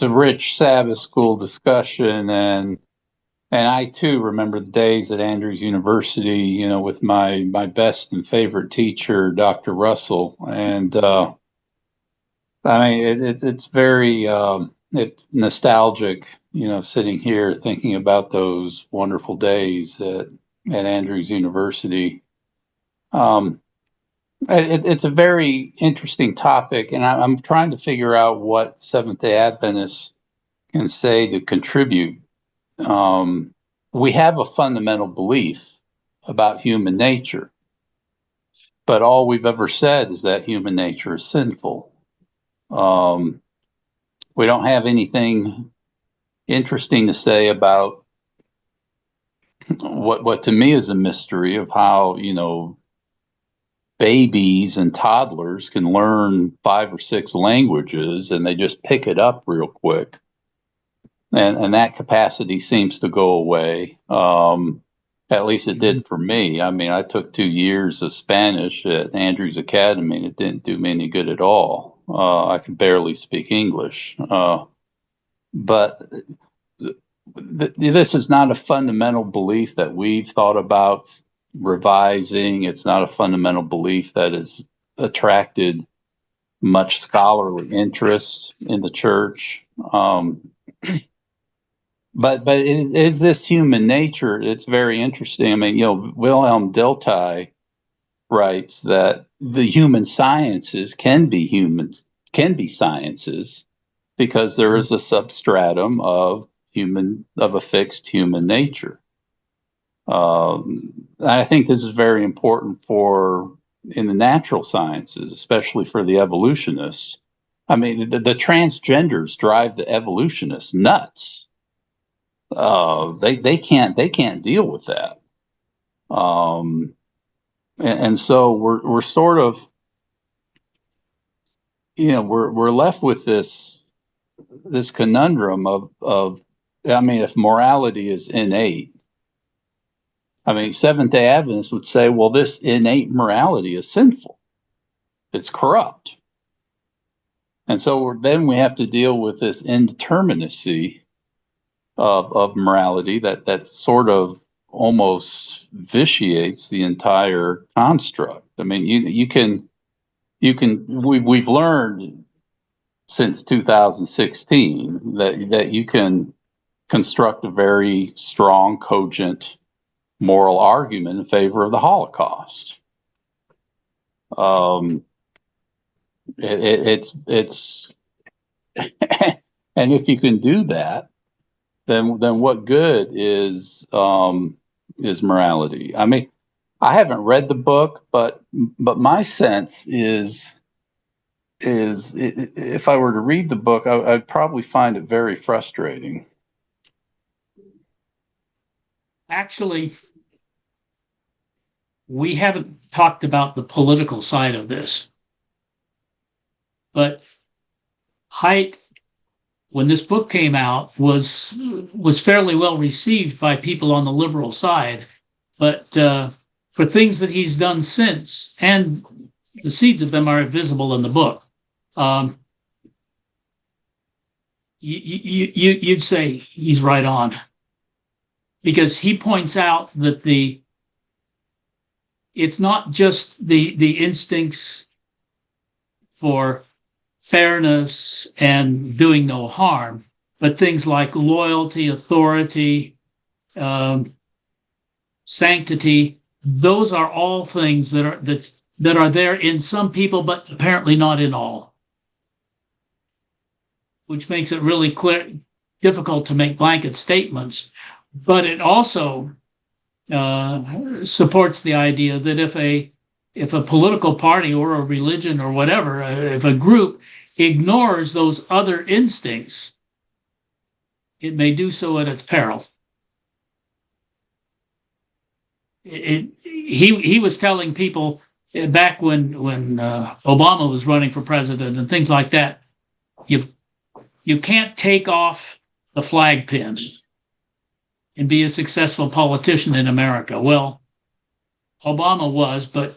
F: a rich Sabbath school discussion, and I too remember the days at Andrews University, with my best and favorite teacher, Dr. Russell, and it's very nostalgic, sitting here thinking about those wonderful days at Andrews University. It's a very interesting topic, and I'm trying to figure out what Seventh-day Adventists can say to contribute. We have a fundamental belief about human nature, but all we've ever said is that human nature is sinful. We don't have anything interesting to say about what to me is a mystery of how, babies and toddlers can learn 5 or 6 languages and they just pick it up real quick. And that capacity seems to go away. At least it did for me. I mean, I took 2 years of Spanish at Andrews Academy and it didn't do me any good at all. I could barely speak English. But this is not a fundamental belief that we've thought about revising. It's not a fundamental belief that has attracted much scholarly interest in the church. But it is this human nature. It's very interesting. I mean, Wilhelm Dilthey writes that the human sciences can be sciences because there is a substratum of a fixed human nature. I think this is very important in the natural sciences, especially for the evolutionists. I mean, the transgenders drive the evolutionists nuts. They can't deal with that. And so we're sort of, we're left with this conundrum of I mean, if morality is innate, I mean, Seventh-day Adventists would say, well, this innate morality is sinful. It's corrupt. And so then we have to deal with this indeterminacy of morality that sort of almost vitiates the entire construct. I mean, we've learned since 2016 that you can construct a very strong, cogent moral argument in favor of the Holocaust. It's and if you can do that, then what good is morality? I mean, I haven't read the book, but my sense is if I were to read the book, I'd probably find it very frustrating.
A: Actually, we haven't talked about the political side of this, but Haidt, when this book came out, was fairly well received by people on the liberal side, but for things that he's done since, and the seeds of them are visible in the book, you'd say he's right on, because he points out that it's not just the instincts for fairness and doing no harm, but things like loyalty, authority, sanctity. Those are all things that are there in some people, but apparently not in all, which makes it really difficult to make blanket statements. But it also supports the idea that if a political party or a religion or whatever, if a group ignores those other instincts, it may do so at its peril. He was telling people back when Obama was running for president and things like that, you can't take off the flag pin and be a successful politician in America. Well, Obama was, but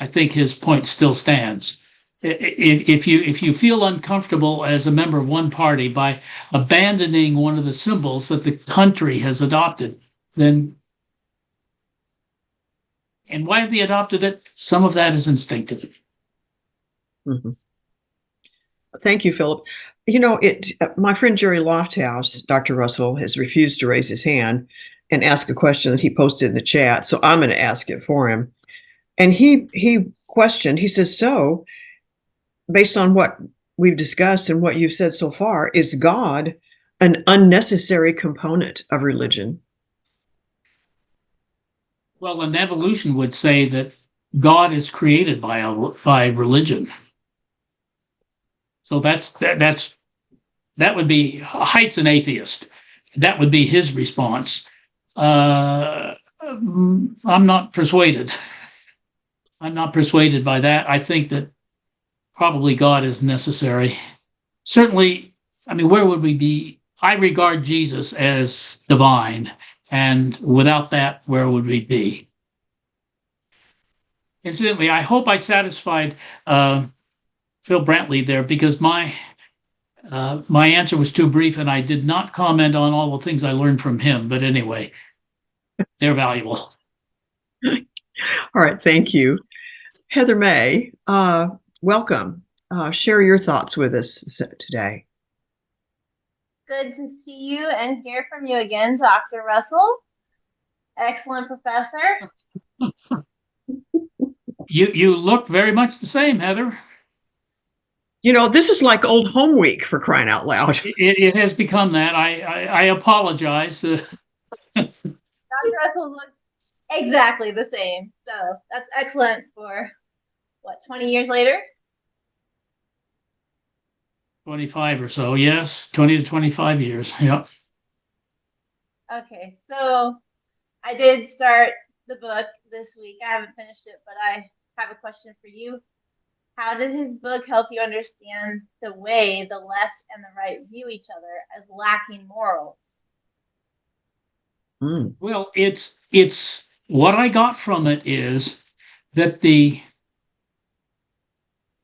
A: I think his point still stands. If you feel uncomfortable as a member of one party by abandoning one of the symbols that the country has adopted, then, and why have they adopted it? Some of that is instinctive.
B: Mm-hmm. Thank you, Philip. My friend Jerry Lofthouse, Dr. Russell, has refused to raise his hand and ask a question that he posted in the chat. So I'm going to ask it for him. And he questioned, he says, so based on what we've discussed and what you've said so far, is God an unnecessary component of religion?
A: Well, an evolution would say that God is created by religion. So that would be Haidt's an atheist. That would be his response. I'm not persuaded. I'm not persuaded by that. I think that probably God is necessary. Certainly, I mean, where would we be? I regard Jesus as divine, and without that, where would we be? Incidentally, I hope I satisfied Phil Brantley there, because my answer was too brief and I did not comment on all the things I learned from him. But anyway, they're valuable.
B: All right, thank you. Heather May, welcome. Share your thoughts with us today.
G: Good to see you and hear from you again, Dr. Russell. Excellent professor.
A: You look very much the same, Heather.
B: You know, this is like old home week, for crying out loud.
A: It has become that. I apologize.
G: Dr. Russell looks exactly the same. So that's excellent for, what, 20 years later?
A: 25 or so, yes. 20 to 25 years, yeah.
G: Okay, so I did start the book this week. I haven't finished it, but I have a question for you. How did his book help you understand the way the left and the right view each other as lacking morals?
A: Well, it's what I got from it is that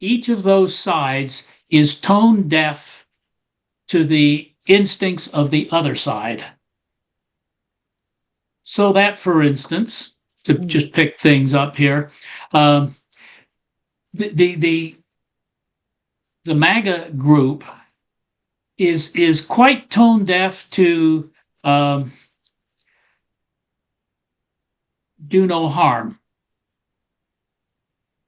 A: each of those sides is tone deaf to the instincts of the other side. So that, for instance, to just pick things up here, the MAGA group is quite tone deaf to do no harm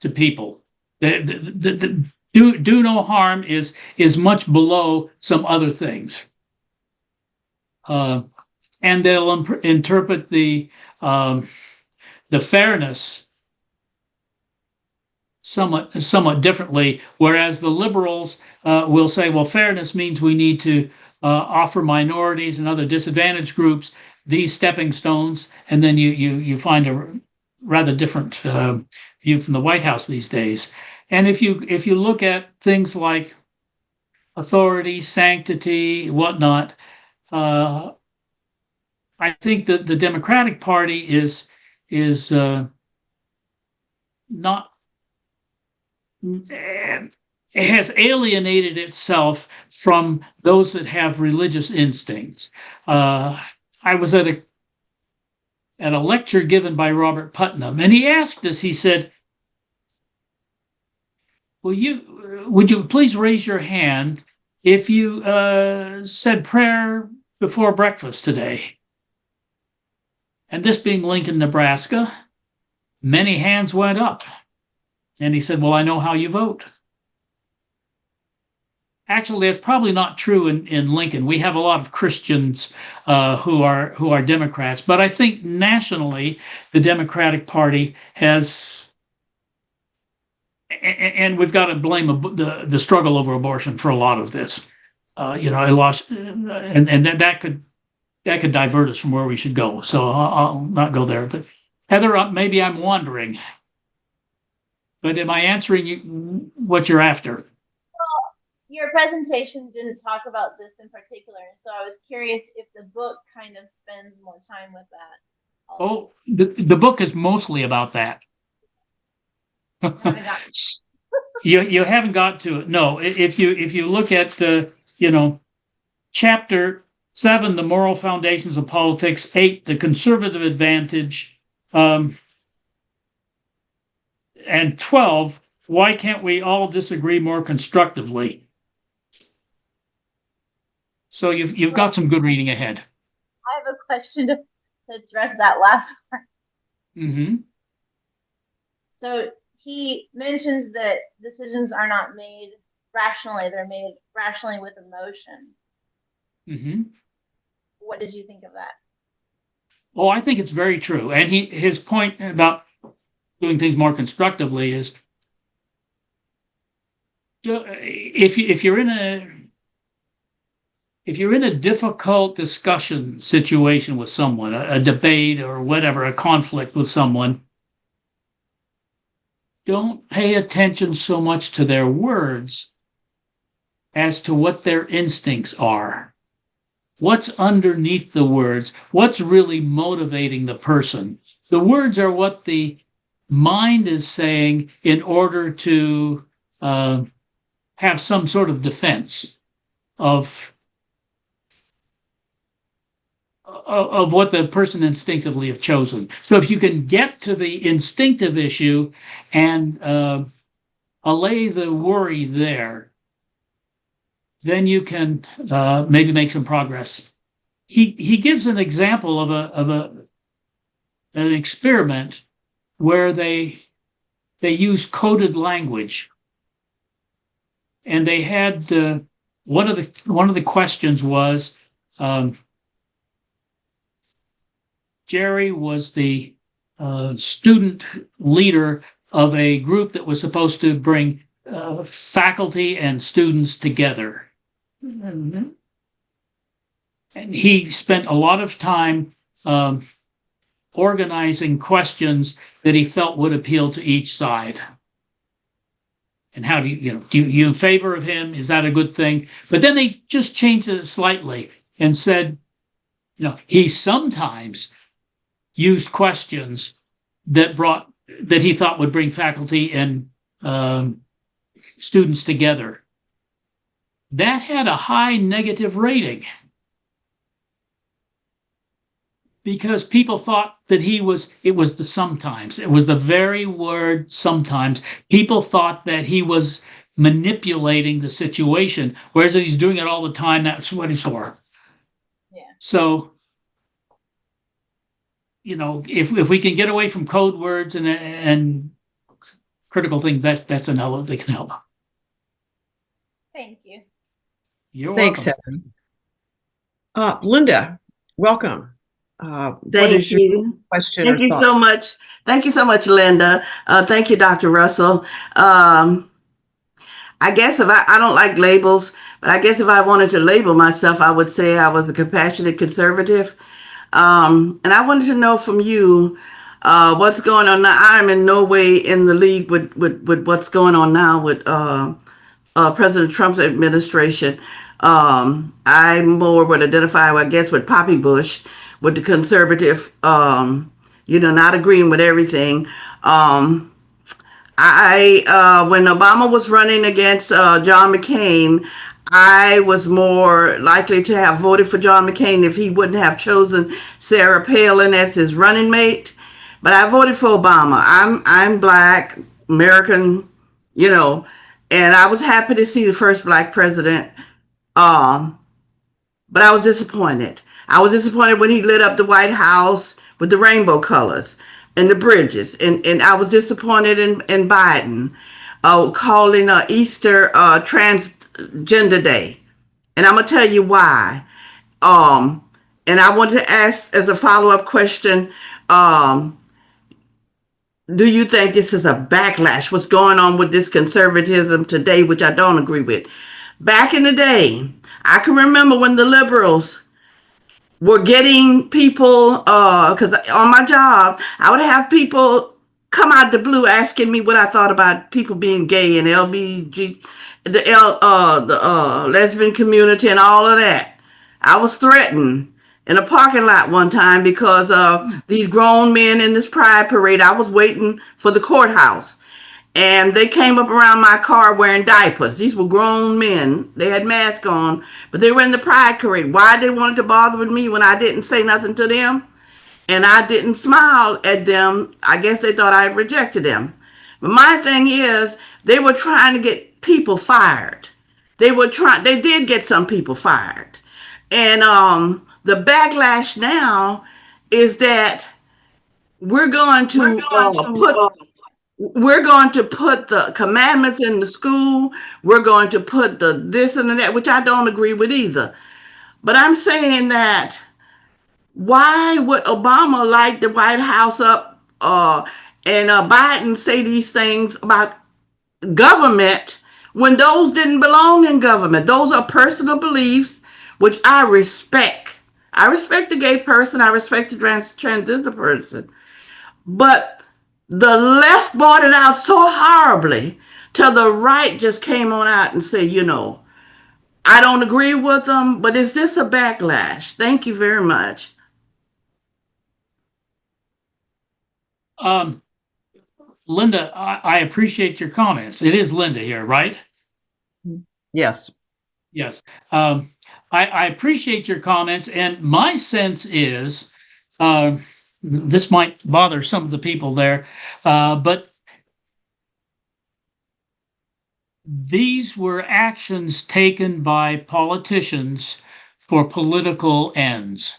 A: to people. The do no harm is much below some other things, and they'll interpret the fairness somewhat differently. Whereas the liberals will say, well, fairness means we need to offer minorities and other disadvantaged groups these stepping stones, and then you find a rather different view from the White House these days. And if you look at things like authority, sanctity, whatnot, I think that the Democratic Party is not, it has alienated itself from those that have religious instincts. I was at a lecture given by Robert Putnam, and he asked us, he said, would you please raise your hand if you said prayer before breakfast today? And this being Lincoln, Nebraska, many hands went up. And he said, well, I know how you vote. Actually, that's probably not true in Lincoln. We have a lot of Christians who are Democrats, but I think nationally the Democratic Party has, and we've got to blame the struggle over abortion for a lot of this. I lost, and that could divert us from where we should go. So I'll not go there. But Heather, maybe I'm wandering. But am I answering you what you're after?
G: Your presentation didn't talk about this in particular, so I was curious if the book kind of spends more time with that.
A: Oh, the book is mostly about that. You haven't got to it. No, if you look at chapter 7, the moral foundations of politics, 8, the conservative advantage, and 12, why can't we all disagree more constructively? So you've got some good reading ahead.
G: I have a question to address that last part.
A: Mm-hmm.
G: So he mentions that decisions are not made rationally; they're made rationally with emotion.
A: Mm-hmm.
G: What did you think of that?
A: Oh, I think it's very true. And his point about doing things more constructively is, if you're in a difficult discussion situation with someone, a debate or whatever, a conflict with someone, don't pay attention so much to their words as to what their instincts are. What's underneath the words? What's really motivating the person? The words are what the mind is saying in order to have some sort of defense of of what the person instinctively have chosen. So if you can get to the instinctive issue and allay the worry there, then you can maybe make some progress. He gives an example of an experiment where they use coded language, and they had one of the questions was, Jerry was the student leader of a group that was supposed to bring faculty and students together. And he spent a lot of time organizing questions that he felt would appeal to each side. And how do you in favor of him? Is that a good thing? But then they just changed it slightly and said, he sometimes used questions that he thought would bring faculty and students together. That had a high negative rating because people thought that it was the sometimes. It was the very word sometimes. People thought that he was manipulating the situation, whereas if he's doing it all the time, that's what it's for.
G: Yeah.
A: So, if we can get away from code words and critical things, that's an element that can help.
G: Thank you.
A: You're
B: Thanks,
A: welcome.
B: Heather. Linda, welcome.
H: Thank you.
B: Question
H: Thank
B: or
H: you
B: thought?
H: so much. Thank you so much, Linda. Thank you, Dr. Russell. I guess if I don't like labels, but I guess if I wanted to label myself, I would say I was a compassionate conservative. And I wanted to know from you what's going on now. I'm in no way in the league with what's going on now with President Trump's administration. I more would identify, I guess, with Poppy Bush, with the conservative, not agreeing with everything. When Obama was running against John McCain, I was more likely to have voted for John McCain if he wouldn't have chosen Sarah Palin as his running mate. But I voted for Obama. I'm Black, American, and I was happy to see the first Black president. But I was disappointed. I was disappointed when he lit up the White House with the rainbow colors and the bridges. And I was disappointed in Biden calling Easter Transgender Day. And I'm going to tell you why. And I want to ask as a follow-up question, do you think this is a backlash? What's going on with this conservatism today, which I don't agree with? Back in the day, I can remember when the liberals were getting people, because on my job, I would have people come out the blue asking me what I thought about people being gay and LBG, the lesbian community and all of that. I was threatened in a parking lot one time because these grown men in this pride parade. I was waiting for the courthouse. And they came up around my car wearing diapers. These were grown men. They had masks on, but they were in the pride parade. Why they wanted to bother with me when I didn't say nothing to them? And I didn't smile at them. I guess they thought I had rejected them. But my thing is, they were trying to get people fired. They did get some people fired. And the backlash now is that we're going to put the commandments in the school. We're going to put the this and the that, which I don't agree with either. But I'm saying that why would Obama light the White House up and Biden say these things about government when those didn't belong in government? Those are personal beliefs, which I respect. I respect the gay person. I respect the transgender person. But the left bought it out so horribly till the right just came on out and said, I don't agree with them, but is this a backlash? Thank you very much.
A: Linda, I appreciate your comments. It is Linda here, right?
B: Yes.
A: Yes. I appreciate your comments, and my sense is this might bother some of the people there, but these were actions taken by politicians for political ends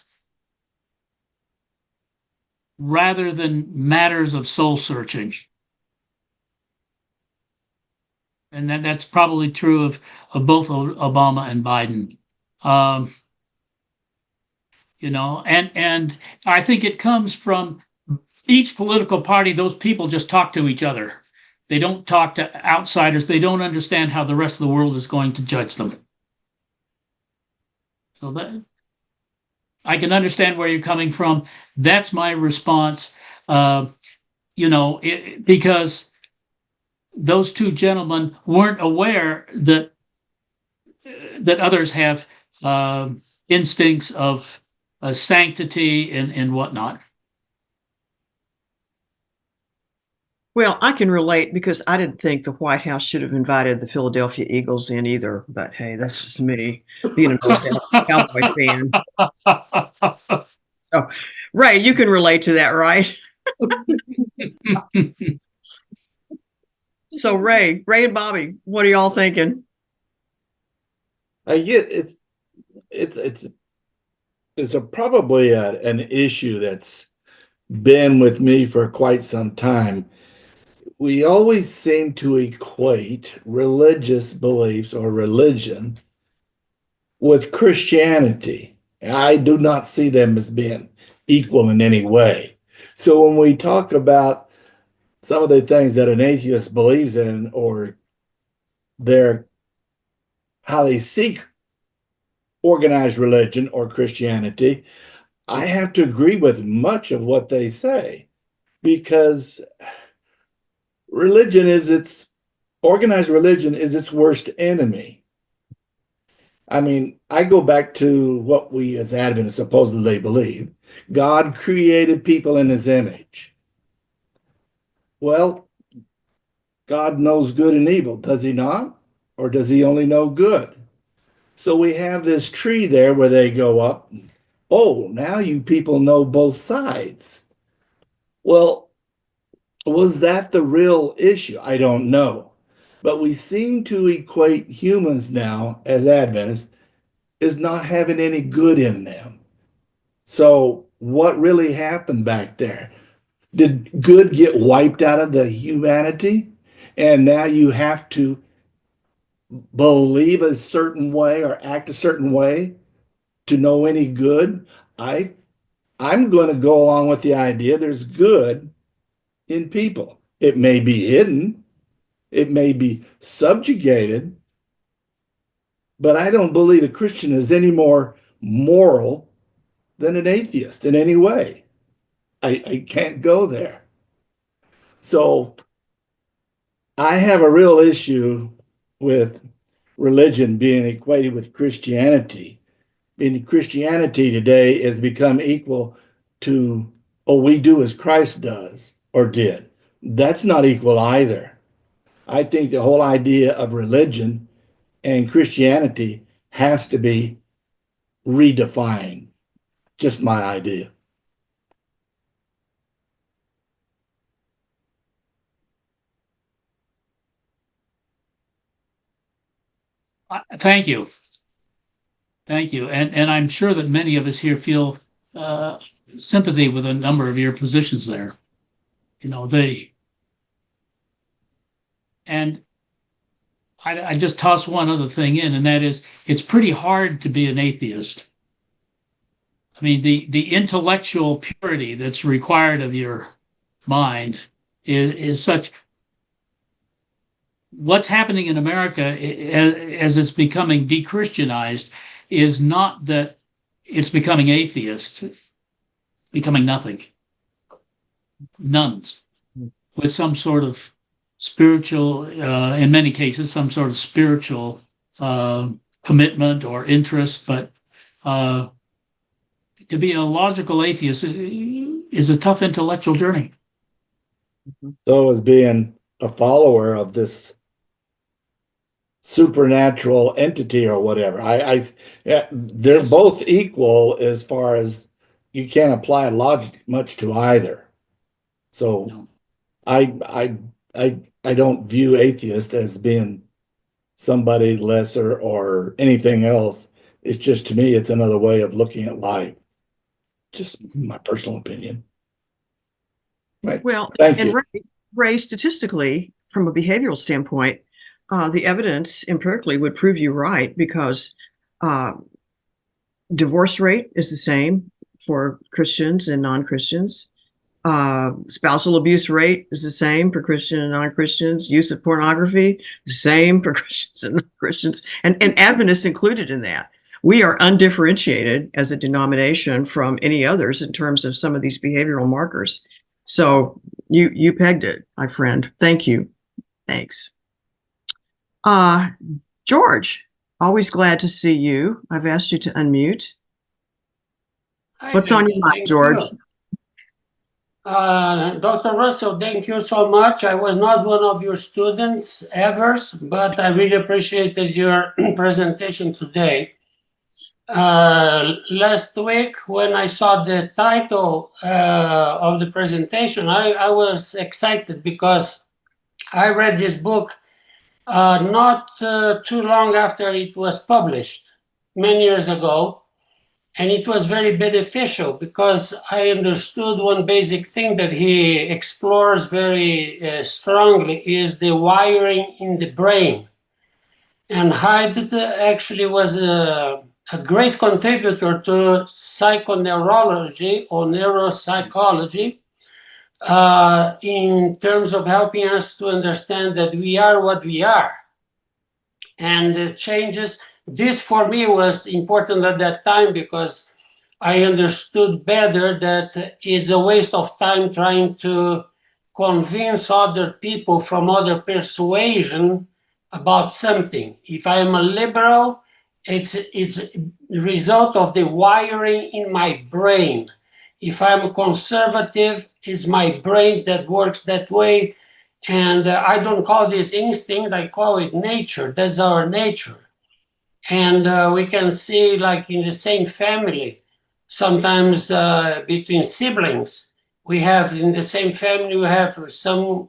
A: rather than matters of soul searching. And that's probably true of both Obama and Biden. And I think it comes from each political party. Those people just talk to each other. They don't talk to outsiders. They don't understand how the rest of the world is going to judge them. So that I can understand where you're coming from. That's my response. Because those two gentlemen weren't aware that others have instincts of sanctity and whatnot.
B: Well, I can relate because I didn't think the White House should have invited the Philadelphia Eagles in either. But hey, that's just me being an old Cowboy fan. So, Ray, you can relate to that, right? So, Ray and Bobby, what are y'all thinking?
I: It's probably an issue that's been with me for quite some time. We always seem to equate religious beliefs or religion with Christianity. I do not see them as being equal in any way. So when we talk about some of the things that an atheist believes in, or how they seek organized religion or Christianity, I have to agree with much of what they say, because organized religion is its worst enemy. I mean, I go back to what we as Adventists supposedly believe. God created people in his image. Well, God knows good and evil, does he not? Or does he only know good? So we have this tree there where they go up. Oh, now you people know both sides. Well, was that the real issue? I don't know. But we seem to equate humans now as Adventists as not having any good in them. So what really happened back there? Did good get wiped out of the humanity? And now you have to believe a certain way or act a certain way to know any good? I'm going to go along with the idea there's good in people. It may be hidden, it may be subjugated, but I don't believe a Christian is any more moral than an atheist in any way. I can't go there. So I have a real issue with religion being equated with Christianity. And Christianity today has become equal to, oh, we do as Christ does or did. That's not equal either. I think the whole idea of religion and Christianity has to be redefined. Just my idea.
A: Thank you. Thank you. And I'm sure that many of us here feel sympathy with a number of your positions there. And I just toss one other thing in, and that is it's pretty hard to be an atheist. I mean, the intellectual purity that's required of your mind is such. What's happening in America as it's becoming de-Christianized is not that it's becoming atheist, becoming nothing. Nuns with some sort of spiritual, in many cases, some sort of spiritual commitment or interest, but to be a logical atheist is a tough intellectual journey.
I: So as being a follower of this supernatural entity or whatever. Yeah, they're
A: Yes.
I: both equal as far as you can't apply logic much to either. So
A: No.
I: I don't view atheist as being somebody lesser or anything else. It's just, to me, it's another way of looking at life. Just my personal opinion. Right.
B: Well,
I: Thank
B: and
I: you.
B: Ray, statistically, from a behavioral standpoint, the evidence empirically would prove you right, because divorce rate is the same for Christians and non-Christians. Spousal abuse rate is the same for Christian and non-Christians. Use of pornography, the same for Christians and non-Christians, and Adventists included in that. We are undifferentiated as a denomination from any others in terms of some of these behavioral markers. So you pegged it, my friend. Thank you. Thanks. George, always glad to see you. I've asked you to unmute.
J: Hi,
B: What's on your
J: Judy.
B: mind,
J: Thank
B: George?
J: you. Dr. Russell, thank you so much. I was not one of your students ever, but I really appreciated your presentation today. Last week, when I saw the title of the presentation, I was excited because I read this book not too long after it was published, many years ago. And it was very beneficial because I understood one basic thing that he explores very strongly is the wiring in the brain. And Haidt actually was a great contributor to psychoneurology or neuropsychology in terms of helping us to understand that we are what we are. And the changes, this for me was important at that time because I understood better that it's a waste of time trying to convince other people from other persuasion about something. If I am a liberal, it's the result of the wiring in my brain. If I'm a conservative, it's my brain that works that way. And I don't call this instinct, I call it nature. That's our nature. And we can see, like in the same family, sometimes between siblings, we have in the same family, we have some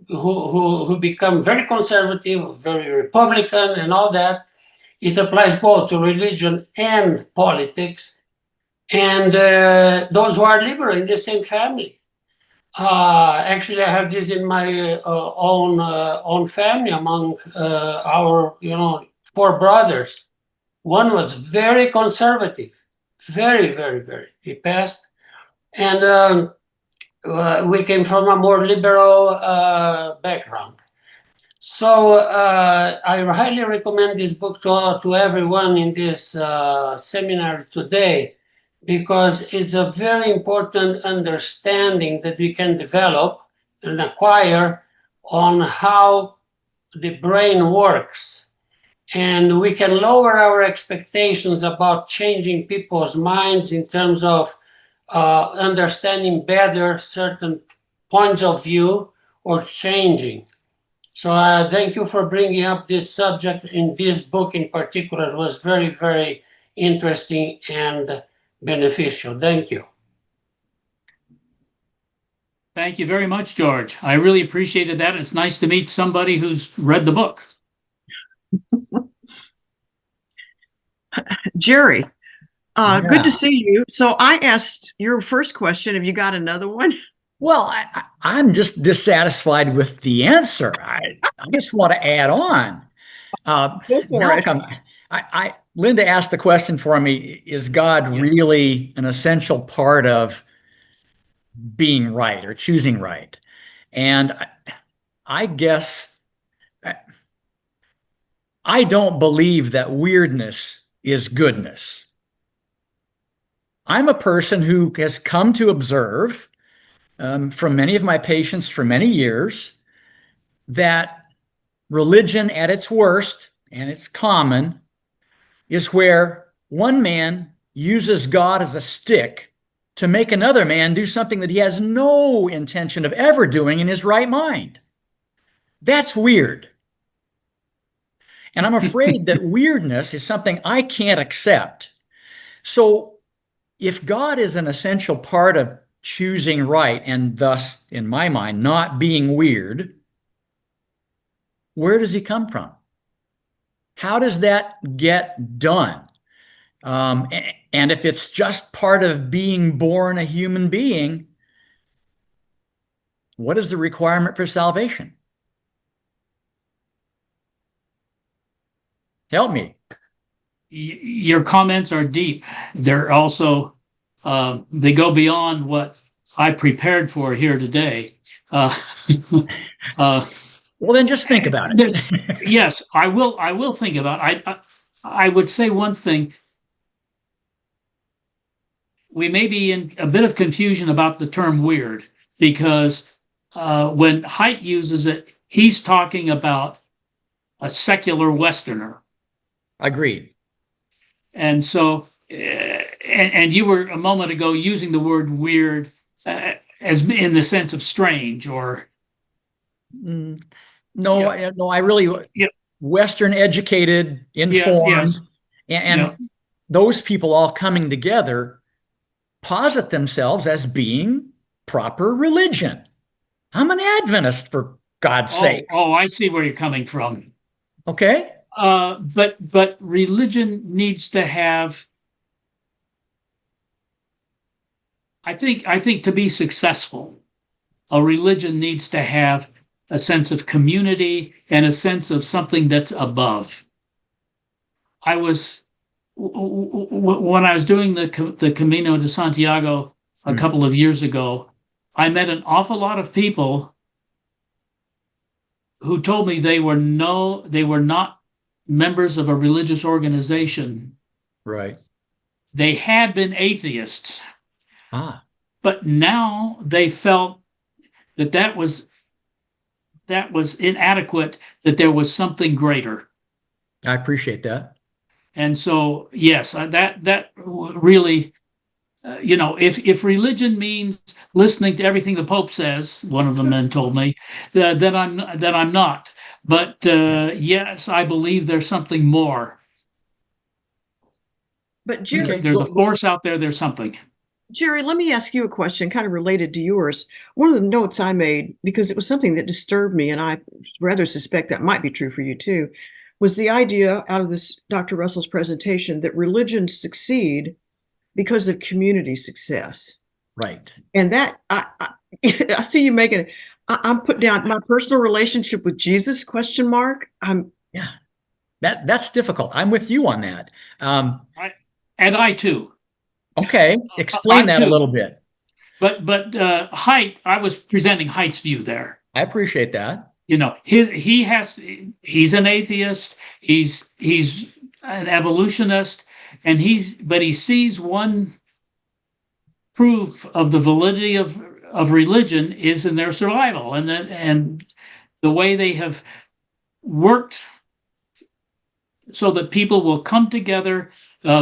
J: who become very conservative, very Republican and all that. It applies both to religion and politics. And those who are liberal in the same family. Actually, I have this in my own family among our, 4 brothers. One was very conservative, very, very, very. He passed, and we came from a more liberal background. So I highly recommend this book to everyone in this seminar today, because it's a very important understanding that we can develop and acquire on how the brain works. And we can lower our expectations about changing people's minds in terms of understanding better certain points of view or changing. So thank you for bringing up this subject in this book in particular. It was very, very interesting and beneficial. Thank you.
A: Thank you very much, George. I really appreciated that. It's nice to meet somebody who's read the book.
B: Jerry, good to
K: Yeah.
B: see you. So I asked your first question. Have you got another one?
K: Well, I'm just dissatisfied with the answer. I just want to add on.
B: Go for it.
K: Malcolm, Linda asked the question for me, is God
A: Yes.
K: really an essential part of being right or choosing right? And I guess I don't believe that weirdness is goodness. I'm a person who has come to observe from many of my patients for many years that religion at its worst, and it's common, is where one man uses God as a stick to make another man do something that he has no intention of ever doing in his right mind. That's weird. And I'm afraid that weirdness is something I can't accept. So if God is an essential part of choosing right, and thus, in my mind, not being weird, where does he come from? How does that get done? And if it's just part of being born a human being, what is the requirement for salvation? Help me.
A: Your comments are deep. They're also, they go beyond what I prepared for here today.
K: Well, then just think about it.
A: Yes, I will think about it. I would say one thing. We may be in a bit of confusion about the term weird, because when Haidt uses it, he's talking about a secular Westerner.
K: Agreed.
A: And so, and you were a moment ago using the word weird as in the sense of strange or.
K: No, I really, Western educated, informed, and those people all coming together posit themselves as being proper religion. I'm an Adventist, for God's sake.
A: Oh, I see where you're coming from.
K: Okay.
A: But religion needs to have, I think to be successful, a religion needs to have a sense of community and a sense of something that's above. When I was doing the Camino de Santiago a couple of years ago, I met an awful lot of people who told me they were not members of a religious organization.
K: Right.
A: They had been atheists. But now they felt that was inadequate, that there was something greater.
K: I appreciate that.
A: And so, yes, that really, if religion means listening to everything the Pope says, one of the men told me, then I'm not. But yes, I believe there's something more.
B: But Jerry,
A: there's a force out there. There's something.
B: Jerry, let me ask you a question kind of related to yours. One of the notes I made, because it was something that disturbed me, and I rather suspect that might be true for you too, was the idea out of this Dr. Russell's presentation that religions succeed because of community success.
K: Right.
B: And that, I see you making it. I'm put down my personal relationship with Jesus, question mark.
K: Yeah, that's difficult. I'm with you on that.
A: And I too.
K: Okay, explain that a little bit.
A: But Haidt, I was presenting Haidt's view there.
K: I appreciate that.
A: He's an atheist. He's an evolutionist, and he sees one proof of the validity of religion is in their survival, and the way they have worked so that people will come together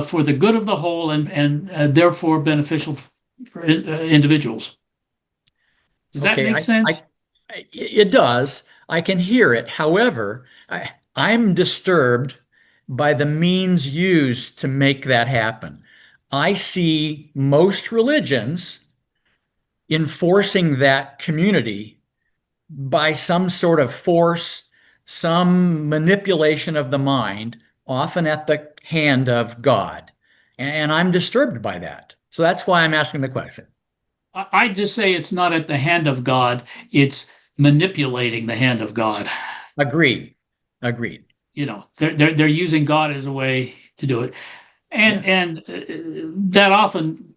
A: for the good of the whole, and therefore beneficial for individuals. Does that make sense?
K: It does. I can hear it. However, I'm disturbed by the means used to make that happen. I see most religions enforcing that community by some sort of force, some manipulation of the mind, often at the hand of God. And I'm disturbed by that. So that's why I'm asking the question.
A: I just say it's not at the hand of God. It's manipulating the hand of God.
K: Agreed.
A: They're using God as a way to do it. And that often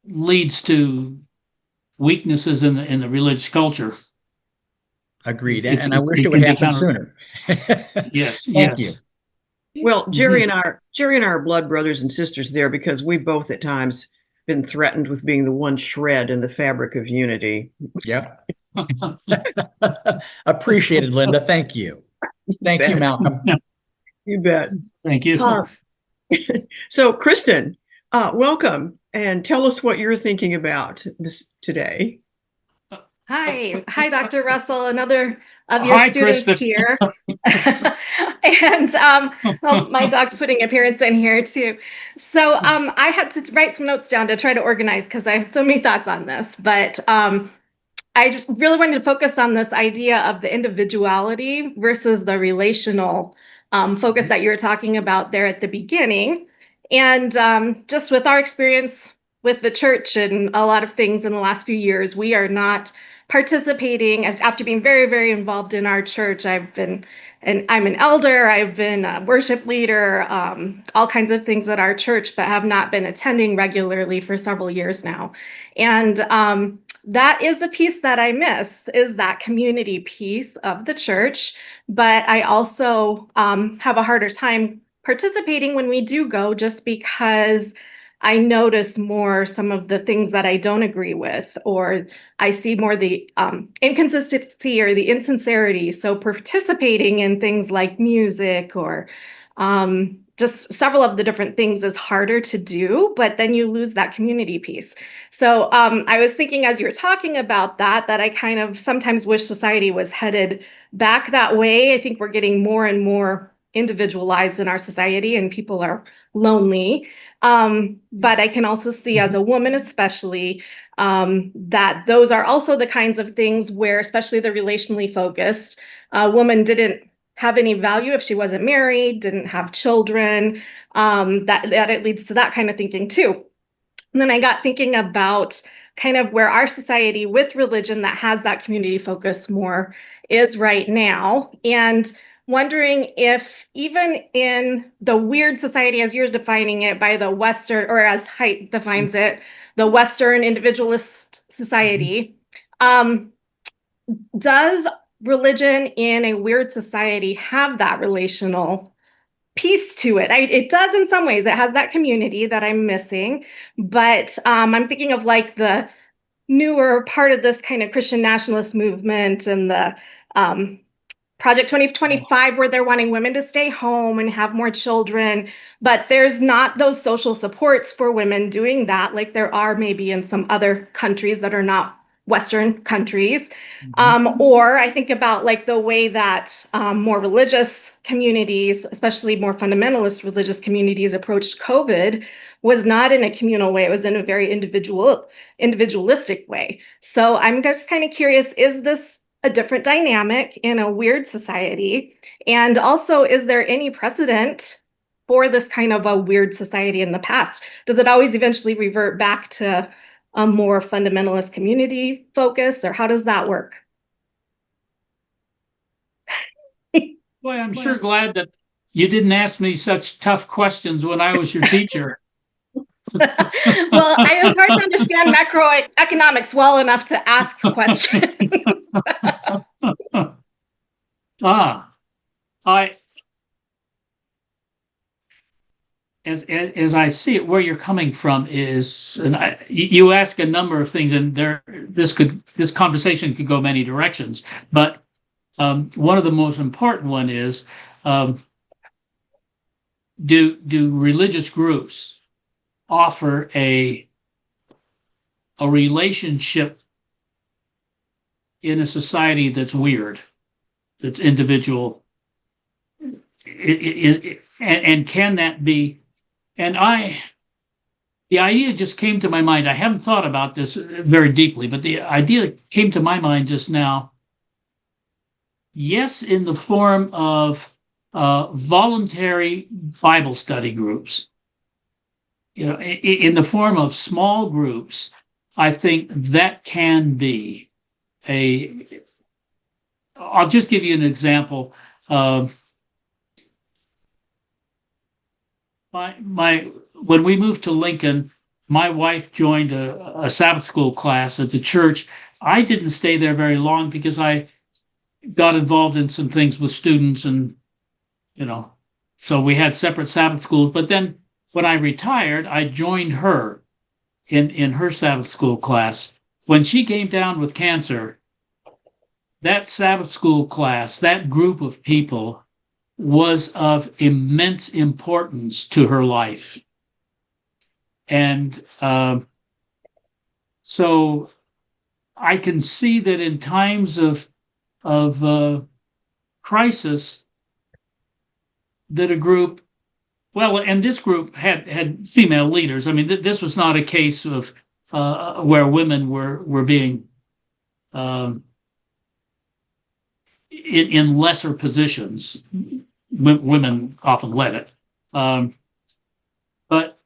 A: leads to weaknesses in the religious culture.
K: Agreed. And I wish it would happen sooner.
A: Yes.
K: Thank you.
B: Well, Jerry and I are blood brothers and sisters there, because we both at times been threatened with being the one shred in the fabric of unity.
K: Yep. Appreciated, Linda. Thank you. Thank you, Malcolm.
B: You bet.
A: Thank you.
B: So, Kristen, welcome, and tell us what you're thinking about this today.
L: Hi, Dr. Russell, another of your
A: Hi,
L: students
A: Krista.
L: here. And well, my dog's putting appearance in here too. So I had to write some notes down to try to organize because I have so many thoughts on this. But I just really wanted to focus on this idea of the individuality versus the relational focus that you were talking about there at the beginning. And just with our experience with the church and a lot of things in the last few years, we are not participating. After being very, very involved in our church, I'm an elder, I've been a worship leader, all kinds of things at our church, but have not been attending regularly for several years now. And that is the piece that I miss, is that community piece of the church. But I also have a harder time participating when we do go, just because I notice more some of the things that I don't agree with, or I see more the inconsistency or the insincerity. So participating in things like music or just several of the different things is harder to do, but then you lose that community piece. So I was thinking as you were talking about that I kind of sometimes wish society was headed back that way. I think we're getting more and more individualized in our society and people are lonely. But I can also see as a woman, especially, that those are also the kinds of things where, especially the relationally focused, a woman didn't have any value if she wasn't married, didn't have children, that it leads to that kind of thinking too. And then I got thinking about kind of where our society with religion that has that community focus more is right now. And wondering if even in the weird society, as you're defining it by the Western, or as Haidt defines it, the Western individualist society, does religion in a weird society have that relational piece to it? It does in some ways. It has that community that I'm missing, but I'm thinking of like the newer part of this kind of Christian nationalist movement and the Project 2025, where they're wanting women to stay home and have more children, but there's not those social supports for women doing that, like there are maybe in some other countries that are not Western countries. Or I think about like the way that more religious communities, especially more fundamentalist religious communities, approached COVID was not in a communal way. It was in a very individualistic way. So I'm just kind of curious, is this a different dynamic in a weird society? And also, is there any precedent for this kind of a weird society in the past? Does it always eventually revert back to a more fundamentalist community focus, or how does that work?
A: Boy, I'm sure glad that you didn't ask me such tough questions when I was your teacher.
L: Well, it was hard to understand macroeconomics well enough to ask questions.
A: As I see it, where you're coming from is, and you ask a number of things, and this conversation could go many directions. But one of the most important one is, do religious groups offer a relationship in a society that's weird, that's individual, and can that be? And the idea just came to my mind. I haven't thought about this very deeply, but the idea came to my mind just now. Yes, in the form of voluntary Bible study groups, in the form of small groups, I think that can be I'll just give you an example. When we moved to Lincoln, my wife joined a Sabbath school class at the church. I didn't stay there very long because I got involved in some things with students, and so we had separate Sabbath schools. But then when I retired, I joined her in her Sabbath school class. When she came down with cancer, that Sabbath school class, that group of people, was of immense importance to her life. And so I can see that in times of crisis, that a group, well, and this group had female leaders. I mean, this was not a case of where women were being in lesser positions. Women often led it, but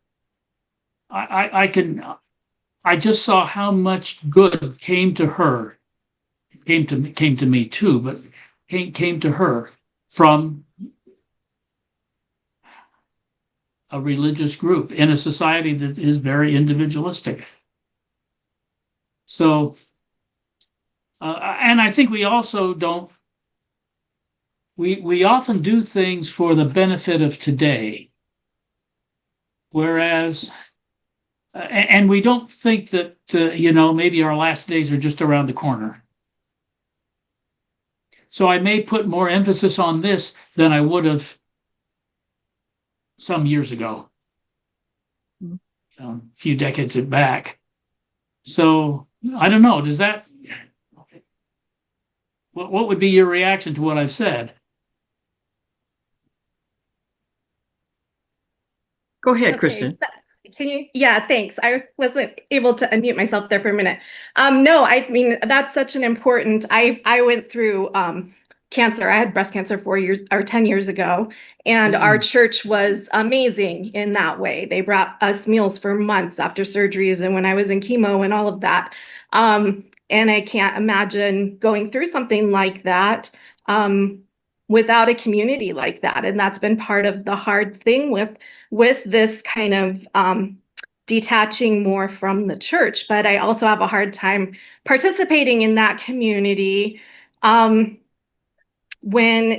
A: I just saw how much good came to her, came to me too, but came to her from a religious group in a society that is very individualistic. So, and I think we also don't. We often do things for the benefit of today, whereas, and we don't think that maybe our last days are just around the corner. So I may put more emphasis on this than I would have some years ago, a few decades back. So I don't know. Does that? What would be your reaction to what I've said?
B: Go ahead,
L: Okay.
B: Kristen.
L: Can you? Yeah, thanks. I wasn't able to unmute myself there for a minute. No, I mean, that's such an important, I went through cancer. I had breast cancer 10 years ago, and our church was amazing in that way. They brought us meals for months after surgeries and when I was in chemo and all of that. And I can't imagine going through something like that without a community like that. And that's been part of the hard thing with this kind of detaching more from the church. But I also have a hard time participating in that community when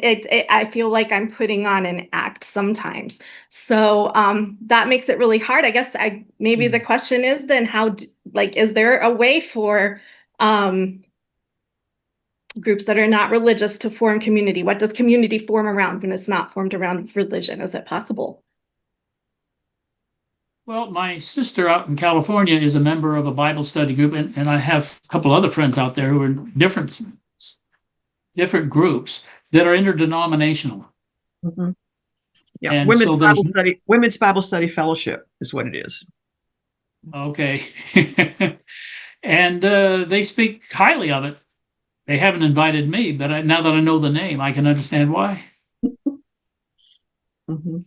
L: I feel like I'm putting on an act sometimes. So that makes it really hard. I guess maybe the question is then is there a way for groups that are not religious to form community? What does community form around when it's not formed around religion? Is it possible?
A: Well, my sister out in California is a member of a Bible study group, and I have a couple other friends out there who are in different groups that are interdenominational.
B: Mm-hmm. Yeah,
A: And
B: Women's Bible Study Fellowship is what it is.
A: Okay. And they speak highly of it. They haven't invited me, but now that I know the name, I can understand why.
B: Mm-hmm.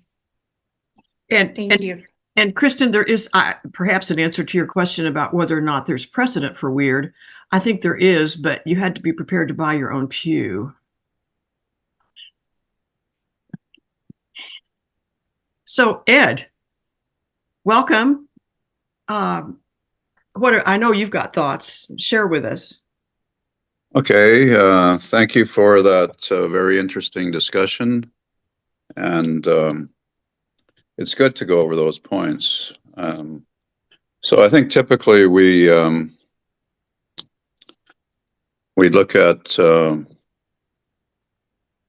L: Thank you.
B: And Kristen, there is perhaps an answer to your question about whether or not there's precedent for weird. I think there is, but you had to be prepared to buy your own pew. So, Ed, welcome. I know you've got thoughts. Share with us.
M: Okay, thank you for that very interesting discussion. And it's good to go over those points. So I think typically we look at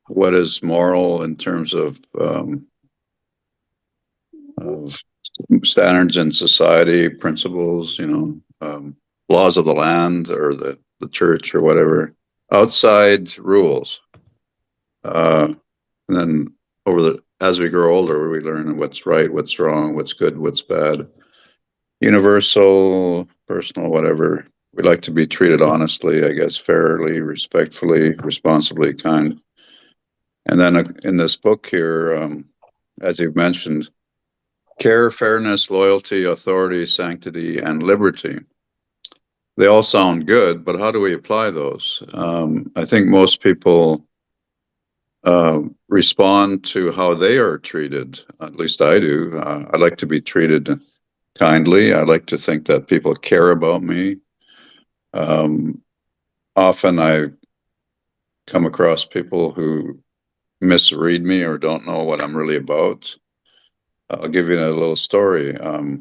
M: what is moral in terms of standards in society, principles, laws of the land or the church or whatever, outside rules. And then as we grow older, we learn what's right, what's wrong, what's good, what's bad. Universal, personal, whatever. We like to be treated honestly, I guess, fairly, respectfully, responsibly, kind. And then in this book here, as you've mentioned, care, fairness, loyalty, authority, sanctity, and liberty. They all sound good, but how do we apply those? I think most people respond to how they are treated. At least I do. I like to be treated kindly. I like to think that people care about me. Often I come across people who misread me or don't know what I'm really about. I'll give you a little story. A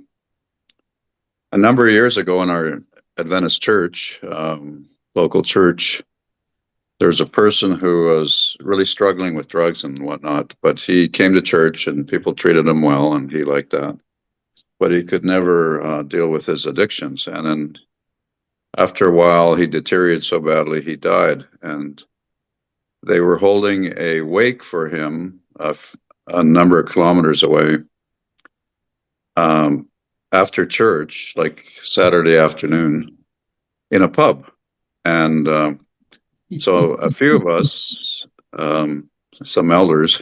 M: number of years ago in our Adventist church, local church, there's a person who was really struggling with drugs and whatnot, but he came to church and people treated him well and he liked that. But he could never deal with his addictions. And then after a while, he deteriorated so badly he died, and they were holding a wake for him a number of kilometers away after church, like Saturday afternoon, in a pub. And so a few of us, some elders,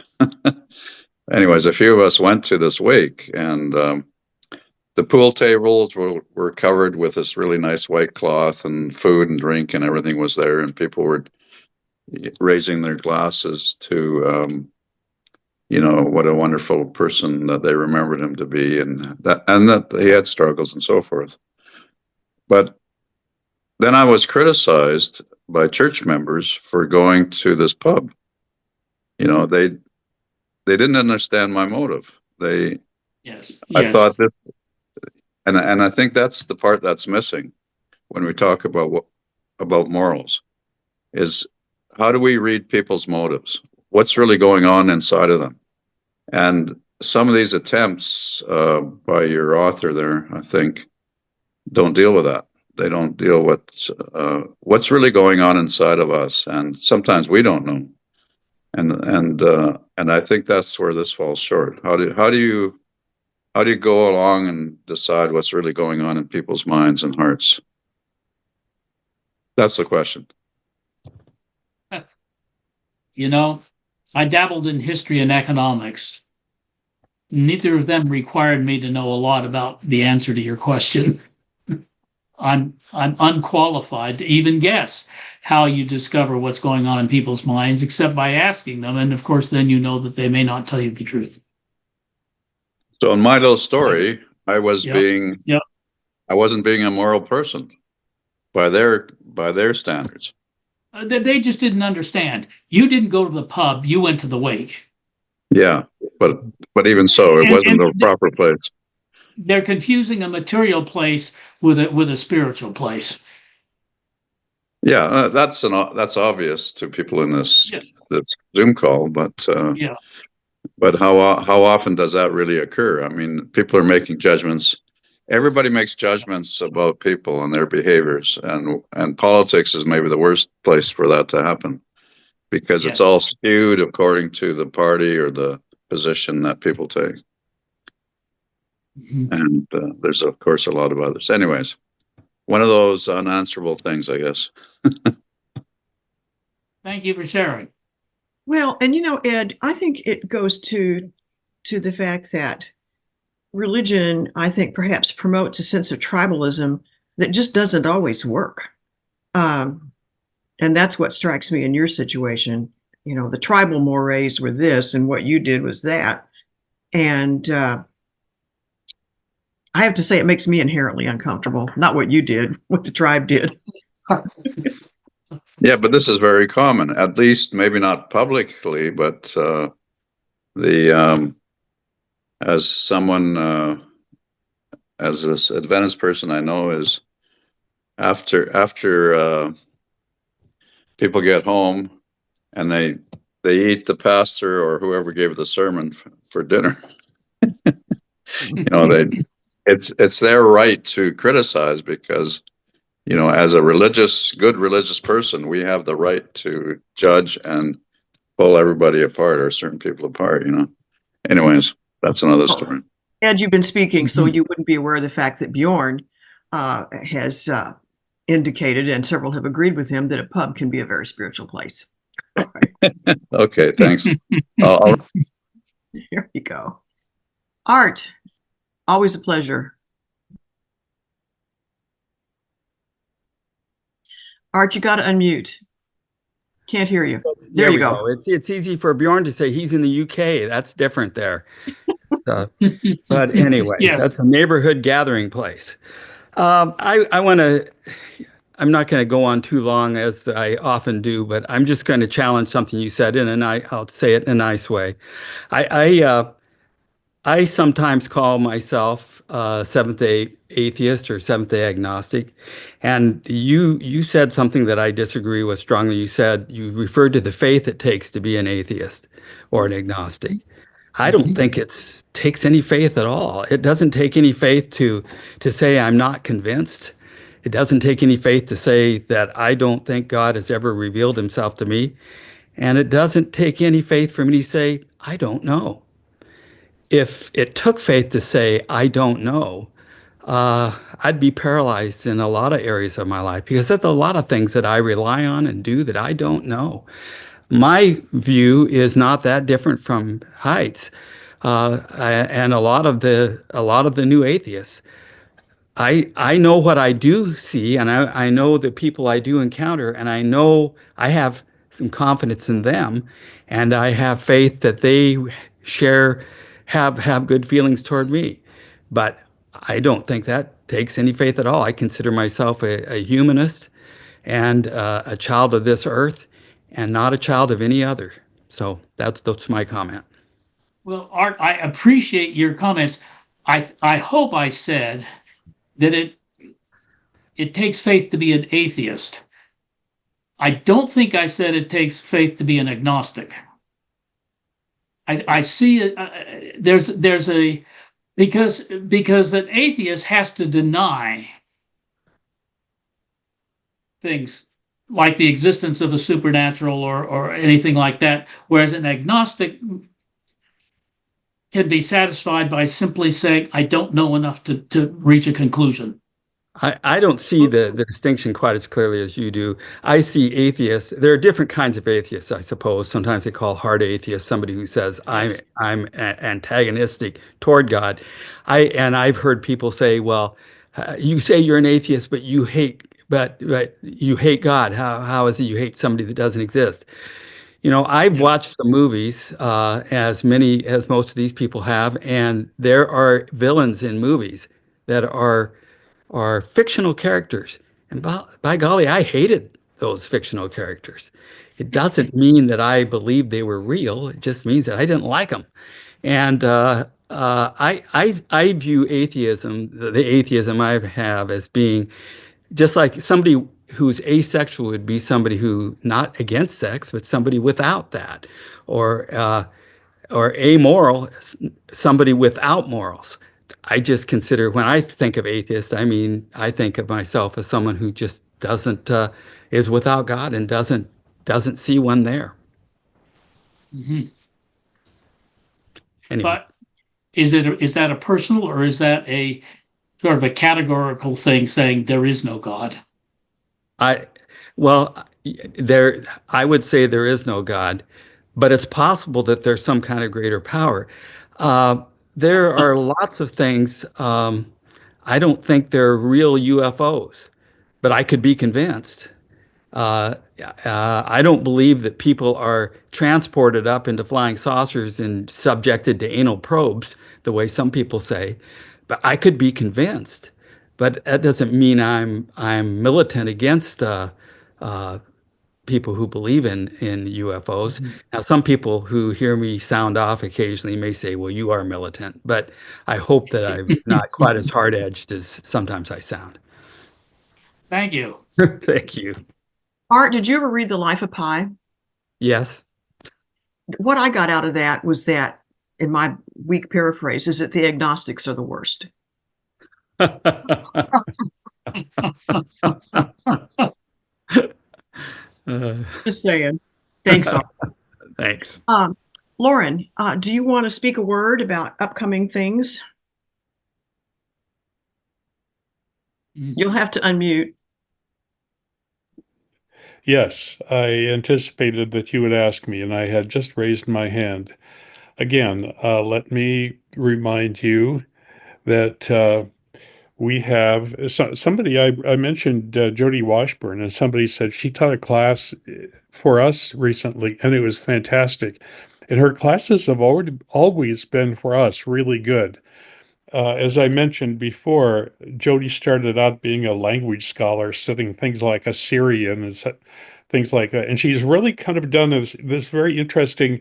M: anyways, a few of us went to this wake, and the pool tables were covered with this really nice white cloth, and food and drink and everything was there, and people were raising their glasses to what a wonderful person that they remembered him to be, and that he had struggles and so forth. But then I was criticized by church members for going to this pub. They didn't understand my motive. I thought this, and I think that's the part that's missing when we talk about morals, is how do we read people's motives? What's really going on inside of them? And some of these attempts by your author there, I think, don't deal with that. They don't deal with what's really going on inside of us, and sometimes we don't know. And I think that's where this falls short. How do you go along and decide what's really going on in people's minds and hearts? That's the question.
A: I dabbled in history and economics. Neither of them required me to know a lot about the answer to your question. I'm unqualified to even guess how you discover what's going on in people's minds, except by asking them. And of course, then you know that they may not tell you the truth.
M: So in my little story, I wasn't being a moral person by their standards.
A: They just didn't understand. You didn't go to the pub, you went to the wake.
M: Yeah, but even so, it wasn't the proper place.
A: They're confusing a material place with a spiritual place.
M: Yeah, that's obvious to people in this Zoom call, but how often does that really occur? I mean, people are making judgments. Everybody makes judgments about people and their behaviors, and politics is maybe the worst place for that to happen, because it's all skewed according to the party or the position that people take. Mm-hmm. And there's, of course, a lot of others. Anyways, one of those unanswerable things, I guess.
A: Thank you for sharing.
B: Well, and Ed, I think it goes to the fact that religion, I think, perhaps promotes a sense of tribalism that just doesn't always work. And that's what strikes me in your situation. The tribal mores were this, and what you did was that. And I have to say, it makes me inherently uncomfortable. Not what you did, what the tribe did.
M: Yeah, but this is very common, at least maybe not publicly, but as someone, as this Adventist person I know, is after people get home and they eat the pastor or whoever gave the sermon for dinner. It's their right to criticize, because as a good religious person, we have the right to judge and pull everybody apart, or certain people apart. Anyways, that's another story.
B: Ed, you've been speaking, so you wouldn't be aware of the fact that Bjorn has indicated, and several have agreed with him, that a pub can be a very spiritual place.
M: Okay, thanks.
B: Here you go. Art, always a pleasure. Art, you got to unmute. Can't hear you. There you go.
N: It's easy for Bjorn to say he's in the UK. That's different there. But anyway, that's a neighborhood gathering place. I'm not going to go on too long, as I often do, but I'm just going to challenge something you said, I'll say it in a nice way. I sometimes call myself Seventh-day atheist or Seventh-day agnostic, and you said something that I disagree with strongly. You referred to the faith it takes to be an atheist or an agnostic. I don't think it takes any faith at all. It doesn't take any faith to say I'm not convinced. It doesn't take any faith to say that I don't think God has ever revealed himself to me. And it doesn't take any faith for me to say, I don't know. If it took faith to say, I don't know, I'd be paralyzed in a lot of areas of my life because there's a lot of things that I rely on and do that I don't know. My view is not that different from Haidt's, and a lot of the new atheists. I know what I do see, and I know the people I do encounter, and I know I have some confidence in them, and I have faith that they have good feelings toward me. But I don't think that takes any faith at all. I consider myself a humanist and a child of this earth, and not a child of any other. So that's my comment.
A: Well, Art, I appreciate your comments. I hope I said that it takes faith to be an atheist. I don't think I said it takes faith to be an agnostic. I see there's a because an atheist has to deny things like the existence of a supernatural or anything like that, whereas an agnostic can be satisfied by simply saying, I don't know enough to reach a conclusion.
N: I don't see the distinction quite as clearly as you do. I see atheists. There are different kinds of atheists, I suppose. Sometimes they call hard atheists somebody who says
A: Yes.
N: I'm antagonistic toward God. I've heard people say, well, you say you're an atheist, but you hate God. How is it you hate somebody that doesn't exist? You know, I've watched the movies, as most of these people have, and there are villains in movies that are fictional characters. And by golly, I hated those fictional characters. It doesn't mean that I believed they were real. It just means that I didn't like them. And I view atheism, the atheism I have, as being just like somebody who's asexual would be somebody who not against sex, but somebody without that, or amoral, somebody without morals. I just consider, when I think of atheist, I mean, I think of myself as someone who just doesn't is without God and doesn't see one there.
A: Mm-hmm.
N: Anyway.
A: But is that a personal, or is that a sort of a categorical thing saying there is no God? I
N: would say there is no God, but it's possible that there's some kind of greater power. There are lots of things. I don't think they're real UFOs, but I could be convinced. I don't believe that people are transported up into flying saucers and subjected to anal probes the way some people say, but I could be convinced. But that doesn't mean I'm militant against people who believe in UFOs. Mm-hmm. Now, some people who hear me sound off occasionally may say, well, you are militant, but I hope that I'm not quite as hard-edged as sometimes I sound.
A: Thank you.
N: Thank you.
B: Art, did you ever read The Life of Pi?
N: Yes.
B: What I got out of that was that, in my weak paraphrase, is that the agnostics are the worst. Just saying. Thanks, Art.
N: Thanks.
B: Lauren, do you want to speak a word about upcoming things? You'll have to unmute.
C: Yes, I anticipated that you would ask me, and I had just raised my hand. Again, let me remind you that we have somebody, I mentioned Jody Washburn, and somebody said she taught a class for us recently, and it was fantastic. And her classes have always been for us really good. As I mentioned before, Jody started out being a language scholar, studying things like Assyrian and things like that. And she's really kind of done this very interesting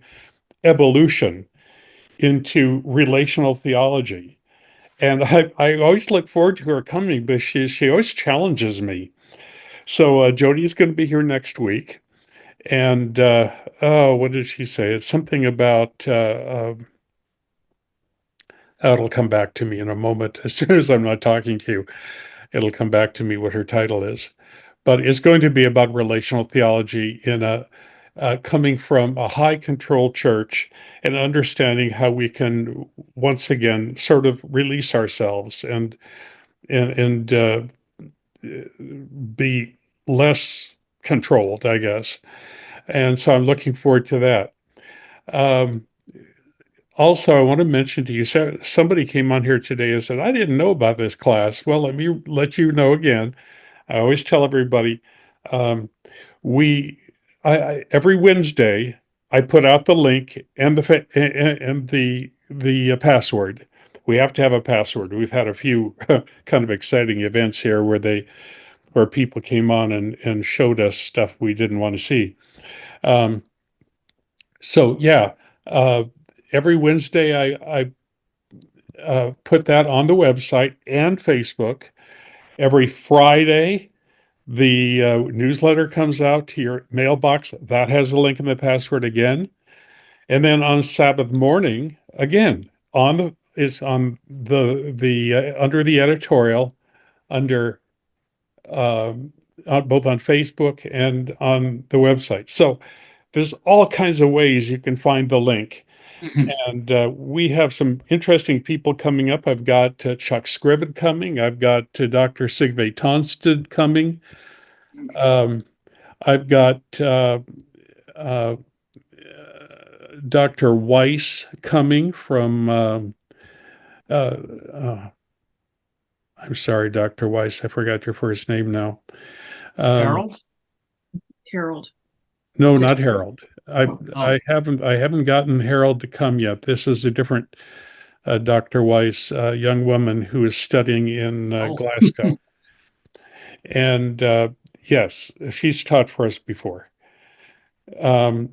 C: evolution into relational theology. And I always look forward to her coming, but she always challenges me. So Jody is going to be here next week. And what did she say? It's something about... it'll come back to me in a moment as soon as I'm not talking to you. It'll come back to me what her title is. But it's going to be about relational theology in a coming from a high control church and understanding how we can once again sort of release ourselves and be less controlled, I guess. And so I'm looking forward to that. Also, I want to mention to you, somebody came on here today and said, I didn't know about this class. Well, let me let you know again. I always tell everybody, every Wednesday, I put out the link and the password. We have to have a password. We've had a few kind of exciting events here where people came on and showed us stuff we didn't want to see. So yeah, every Wednesday I put that on the website and Facebook. Every Friday, the newsletter comes out to your mailbox. That has a link in the password again. And then on Sabbath morning, again, it's on the under the editorial, under both on Facebook and on the website. So there's all kinds of ways you can find the link. And we have some interesting people coming up. I've got Chuck Scriven coming. I've got Dr. Sigve Tonsted coming. I've got Dr. Weiss coming from, I'm sorry, Dr. Weiss, I forgot your first name now.
A: Harold?
B: Harold.
C: No, not Harold. I haven't gotten Harold to come yet. This is a different Dr. Weiss, a young woman who is studying in Glasgow. And yes, she's taught for us before. Sorry,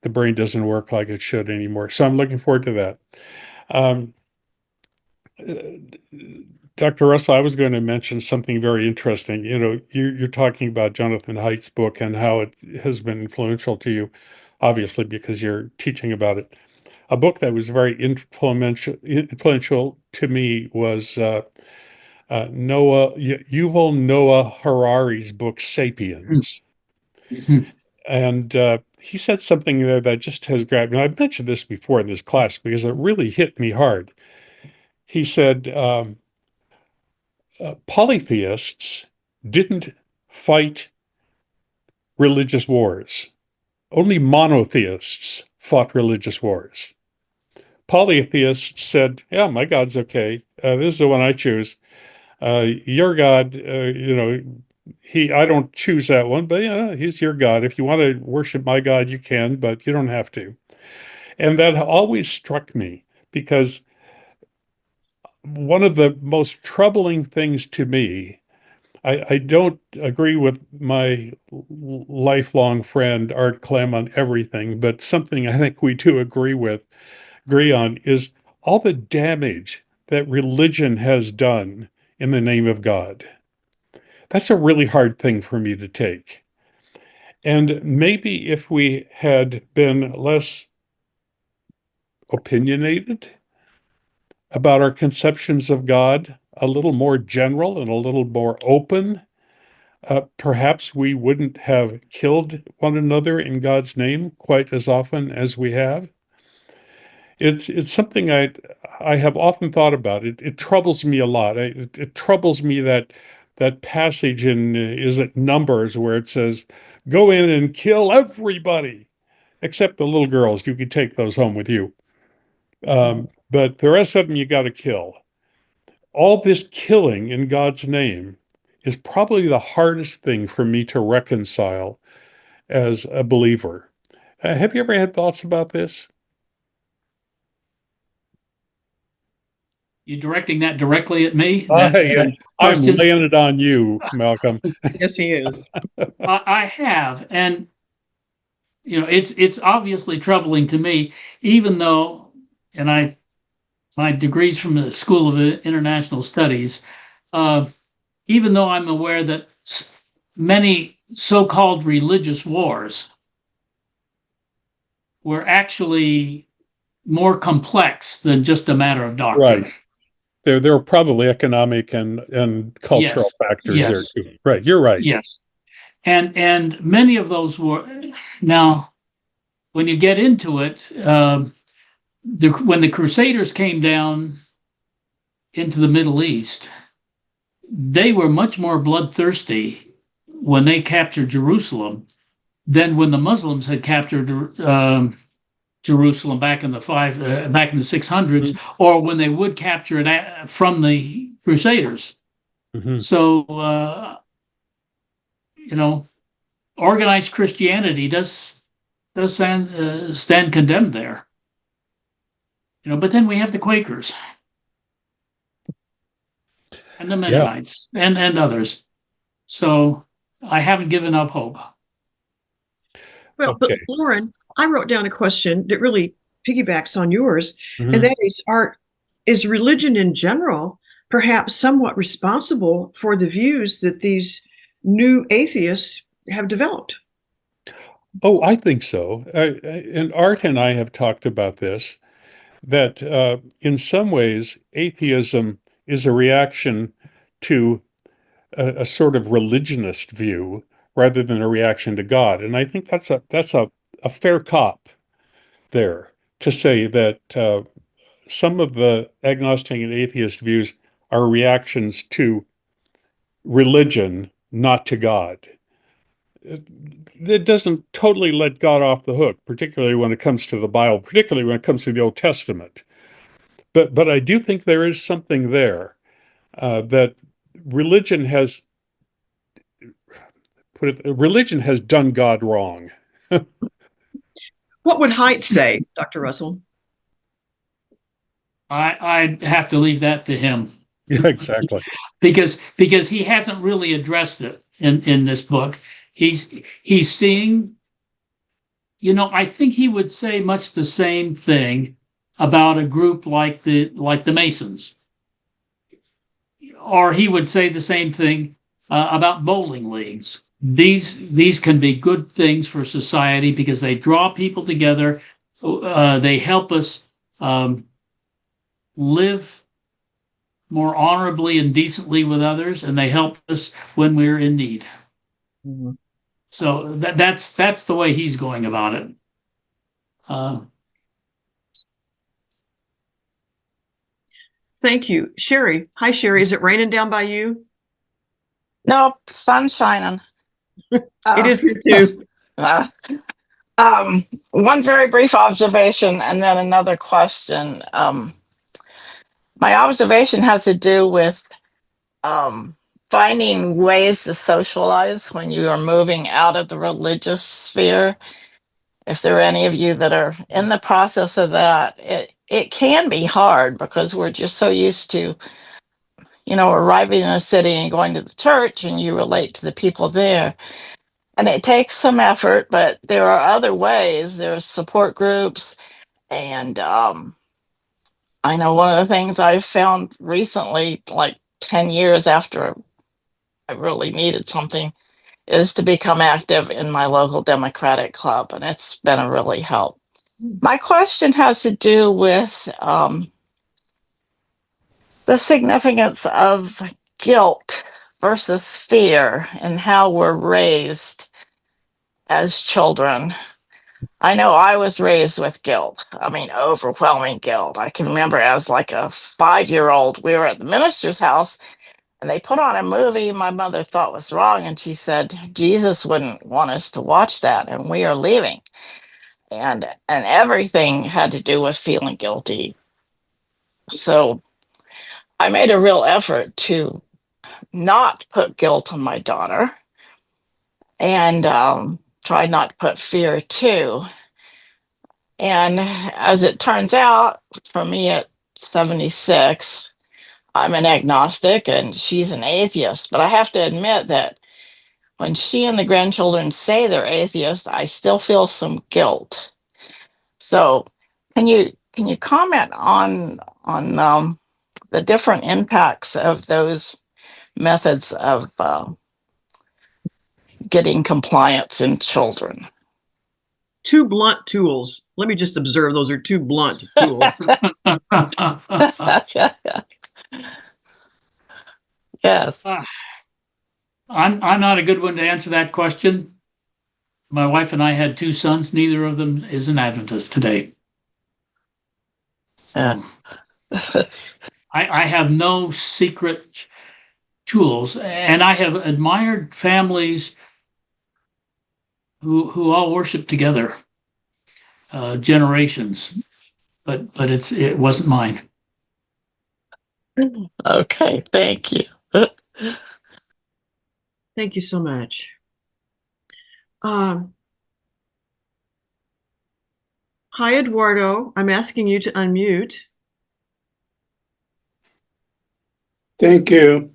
C: the brain doesn't work like it should anymore. So I'm looking forward to that. Dr. Russell, I was going to mention something very interesting. You know, you're talking about Jonathan Haidt's book and how it has been influential to you, obviously, because you're teaching about it. A book that was very influential to me was Yuval Noah Harari's book, Sapiens. And he said something there that just has grabbed me. I've mentioned this before in this class because it really hit me hard. He said, polytheists didn't fight religious wars. Only monotheists fought religious wars. Polytheists said, yeah, my God's okay. This is the one I choose. Your God, I don't choose that one, but yeah, he's your God. If you want to worship my God, you can, but you don't have to. And that always struck me because one of the most troubling things to me, I don't agree with my lifelong friend Art Clem on everything, but something I think we do agree on is all the damage that religion has done in the name of God. That's a really hard thing for me to take. And maybe if we had been less opinionated about our conceptions of God, a little more general and a little more open, perhaps we wouldn't have killed one another in God's name quite as often as we have. It's something I have often thought about. It troubles me a lot. It troubles me that passage in is it Numbers where it says, "Go in and kill everybody, except the little girls. You can take those home with you, but the rest of them you got to kill." All this killing in God's name is probably the hardest thing for me to reconcile as a believer. Have you ever had thoughts about this?
A: You directing that directly at me?
C: I'm laying it on you, Malcolm.
B: Yes, he is.
A: I have, and it's obviously troubling to me, even though, and my degree's from the School of International Studies, even though I'm aware that many so-called religious wars were actually more complex than just a matter of doctrine.
C: Right. there are probably economic and cultural
A: Yes,
C: factors there
A: yes,
C: too. Right, you're right.
A: yes. And many of those were, now, when you get into it, when the Crusaders came down into the Middle East, they were much more bloodthirsty when they captured Jerusalem than when the Muslims had captured Jerusalem back in the 600s, or when they would capture it from the Crusaders.
C: Mm-hmm.
A: So organized Christianity does stand condemned there. But then we have the Quakers and the Mennonites and others. So I haven't given up hope.
B: Well, but Lauren, I wrote down a question that really piggybacks on yours,
C: Mm-hmm.
B: and that is religion in general perhaps somewhat responsible for the views that these new atheists have developed?
C: Oh, I think so. And Art and I have talked about this, that in some ways, atheism is a reaction to a sort of religionist view rather than a reaction to God. And I think that's a fair cop there to say that some of the agnostic and atheist views are reactions to religion, not to God. It doesn't totally let God off the hook, particularly when it comes to the Bible, particularly when it comes to the Old Testament. But I do think there is something there that religion has done God wrong.
B: What would Haidt say, Dr. Russell?
A: I'd have to leave that to him.
C: Yeah, exactly.
A: because he hasn't really addressed it in this book. He's seeing, I think he would say much the same thing about a group like the Masons, or he would say the same thing about bowling leagues. These can be good things for society because they draw people together. They help us live more honorably and decently with others, and they help us when we're in need.
B: Mm-hmm.
A: So that's the way he's going about it.
B: Thank you. Sherry. Hi, Sherry. Is it raining down by you?
O: Nope, sun's shining.
B: It is here too.
O: One very brief observation and then another question. My observation has to do with finding ways to socialize when you are moving out of the religious sphere. If there are any of you that are in the process of that, it can be hard because we're just so used to, arriving in a city and going to the church, and you relate to the people there. And it takes some effort, but there are other ways. There's support groups. And I know one of the things I've found recently, like 10 years after I really needed something, is to become active in my local Democratic club. And it's been a really help. My question has to do with the significance of guilt versus fear and how we're raised as children. I know I was raised with guilt. I mean, overwhelming guilt. I can remember as like a 5-year-old, we were at the minister's house and they put on a movie my mother thought was wrong. And she said, Jesus wouldn't want us to watch that and we are leaving. And everything had to do with feeling guilty. So I made a real effort to not put guilt on my daughter and try not to put fear too. And as it turns out, for me at 76, I'm an agnostic and she's an atheist. But I have to admit that when she and the grandchildren say they're atheists, I still feel some guilt. So can you comment on the different impacts of those methods of getting compliance in children?
B: Two blunt tools. Let me just observe those are two blunt tools.
O: Yes.
A: I'm not a good one to answer that question. My wife and I had two sons. Neither of them is an Adventist today.
O: Yeah.
A: I have no secret tools, and I have admired families who all worship together, generations. But it wasn't mine.
O: Okay, thank you.
B: Thank you so much. Hi, Eduardo. I'm asking you to unmute.
I: Thank you.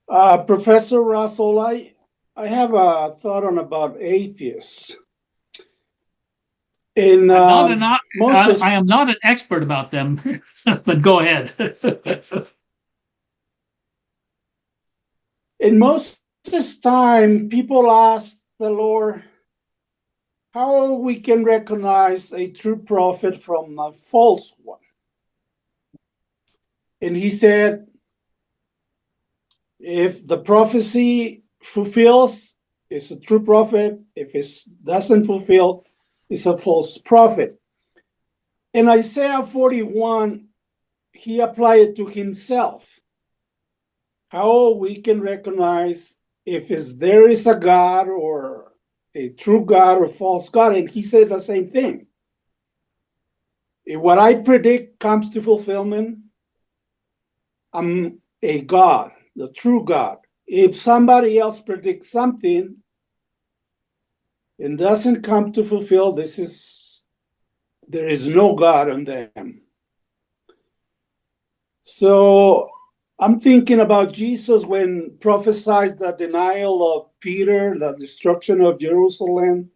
I: Professor Russell, I have a thought on about atheists. I
A: am not an expert about them, but go ahead.
I: In most of this time, people ask the Lord how we can recognize a true prophet from a false one. And he said, if the prophecy fulfills, it's a true prophet. If it doesn't fulfill, it's a false prophet. In Isaiah 41, he applied it to himself. How we can recognize if there is a God or a true God or false God. And he said the same thing. If what I predict comes to fulfillment, I'm a God, the true God. If somebody else predicts something and doesn't come to fulfill, there is no God in them. So I'm thinking about Jesus when prophesied the denial of Peter, the destruction of Jerusalem.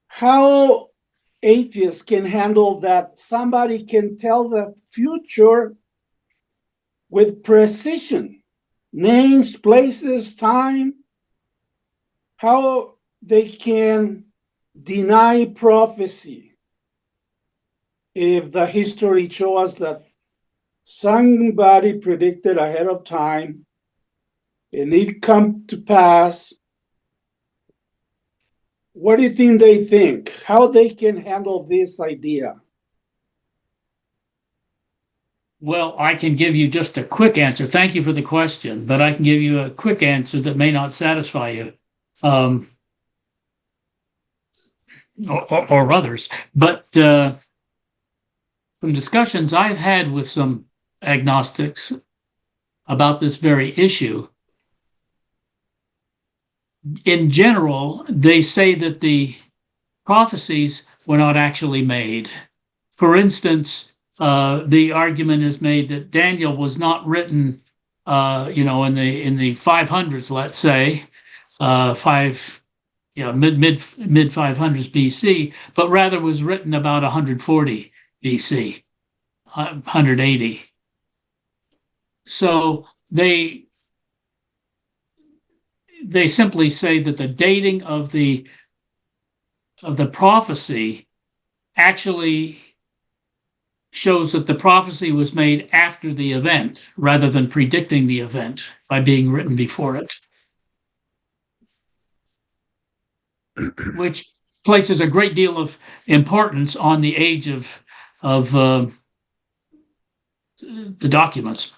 I: How atheists can handle that somebody can tell the future with precision, names, places, time, how they can deny prophecy if the history shows us that somebody predicted ahead of time and it come to pass. What do you think they think? How they can handle this idea?
A: Well, I can give you just a quick answer. Thank you for the question, but I can give you a quick answer that may not satisfy you, or others. But from discussions I've had with some agnostics about this very issue, in general, they say that the prophecies were not actually made. For instance, the argument is made that Daniel was not written, in the 500s, let's say, mid 500s BC, but rather was written about 140 BC, 180. So they simply say that the dating of the prophecy actually shows that the prophecy was made after the event rather than predicting the event by being written before it, which places a great deal of importance on the age of the documents.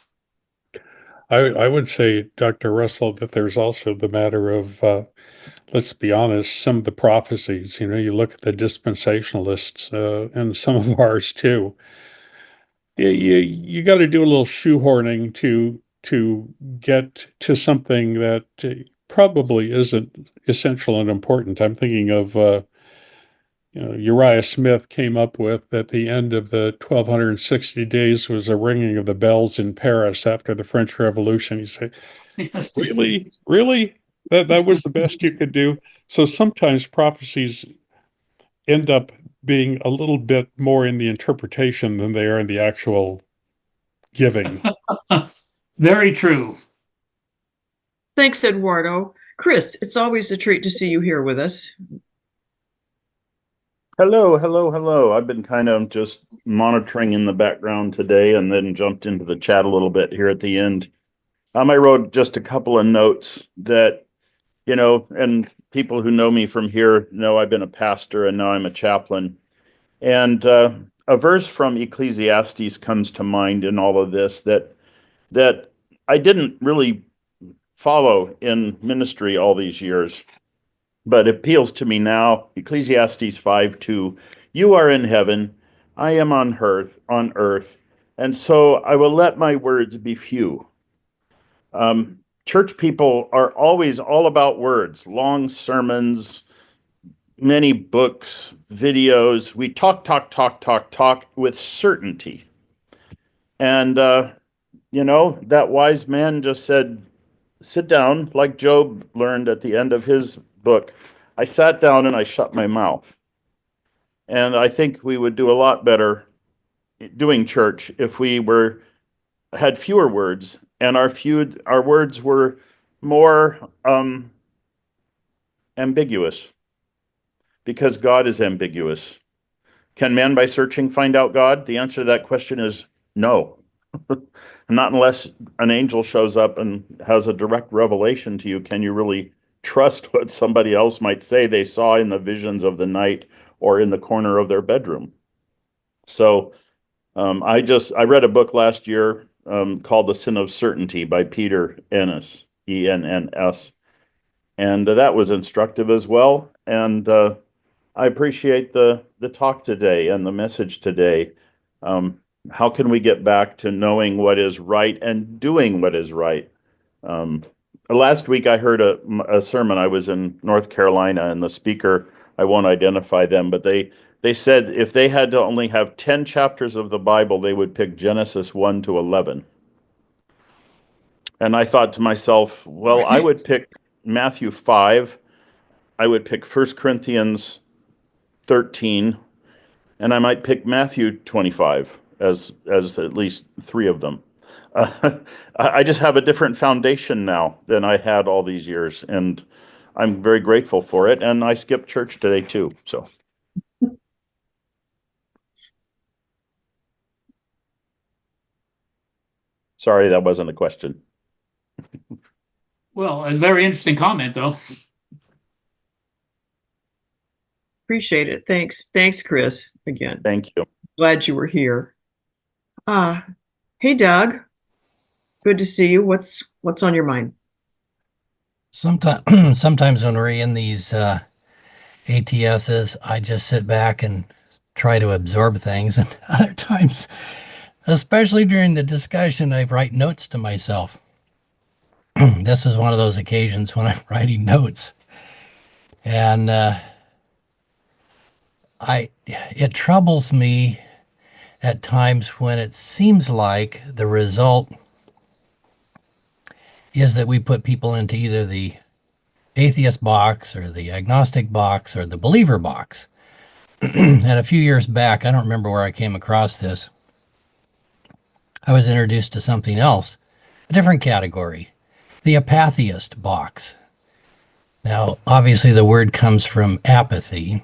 C: I would say, Dr. Russell, that there's also the matter of, let's be honest, some of the prophecies. You look at the dispensationalists and some of ours too. You got to do a little shoehorning to get to something that probably isn't essential and important. I'm thinking of Uriah Smith came up with at the end of the 1260 days was a ringing of the bells in Paris after the French Revolution. You say,
A: Yes.
C: really? That was the best you could do? So sometimes prophecies end up being a little bit more in the interpretation than they are in the actual giving.
A: Very true.
B: Thanks, Eduardo. Chris, it's always a treat to see you here with us.
P: Hello, hello, hello. I've been kind of just monitoring in the background today and then jumped into the chat a little bit here at the end. I wrote just a couple of notes that, and people who know me from here know I've been a pastor and now I'm a chaplain. And a verse from Ecclesiastes comes to mind in all of this that I didn't really follow in ministry all these years, but it appeals to me now. Ecclesiastes 5:2, you are in heaven, I am on earth, and so I will let my words be few. Church people are always all about words, long sermons, many books, videos. We talk with certainty. And, that wise man just said, sit down, like Job learned at the end of his book. I sat down and I shut my mouth. And I think we would do a lot better doing church if we had fewer words and our words were more ambiguous, because God is ambiguous. Can man by searching find out God? The answer to that question is no. Not unless an angel shows up and has a direct revelation to you. Can you really trust what somebody else might say they saw in the visions of the night or in the corner of their bedroom? So I read a book last year called The Sin of Certainty by Peter Enns, E-N-N-S. And that was instructive as well. And I appreciate the talk today and the message today. How can we get back to knowing what is right and doing what is right? Last week I heard a sermon. I was in North Carolina, and the speaker, I won't identify them, but they said if they had to only have 10 chapters of the Bible, they would pick Genesis 1 to 11. And I thought to myself, well, I would pick Matthew 5. I would pick 1 Corinthians 13, and I might pick Matthew 25 as at least 3 of them. I just have a different foundation now than I had all these years, and I'm very grateful for it. And I skipped church today too. So, sorry, that wasn't a question.
A: Well, a very interesting comment, though.
B: Appreciate it. Thanks, Chris. Again,
P: thank you.
B: Glad you were here. Hey, Doug. Good to see you. What's on your mind?
Q: Sometimes when we're in these ATSs, I just sit back and try to absorb things, and other times, especially during the discussion, I write notes to myself. This is one of those occasions when I'm writing notes, and it troubles me at times when it seems like the result is that we put people into either the atheist box or the agnostic box or the believer box. And a few years back, I don't remember where I came across this, I was introduced to something else, a different category, the apatheist box. Now, obviously the word comes from apathy,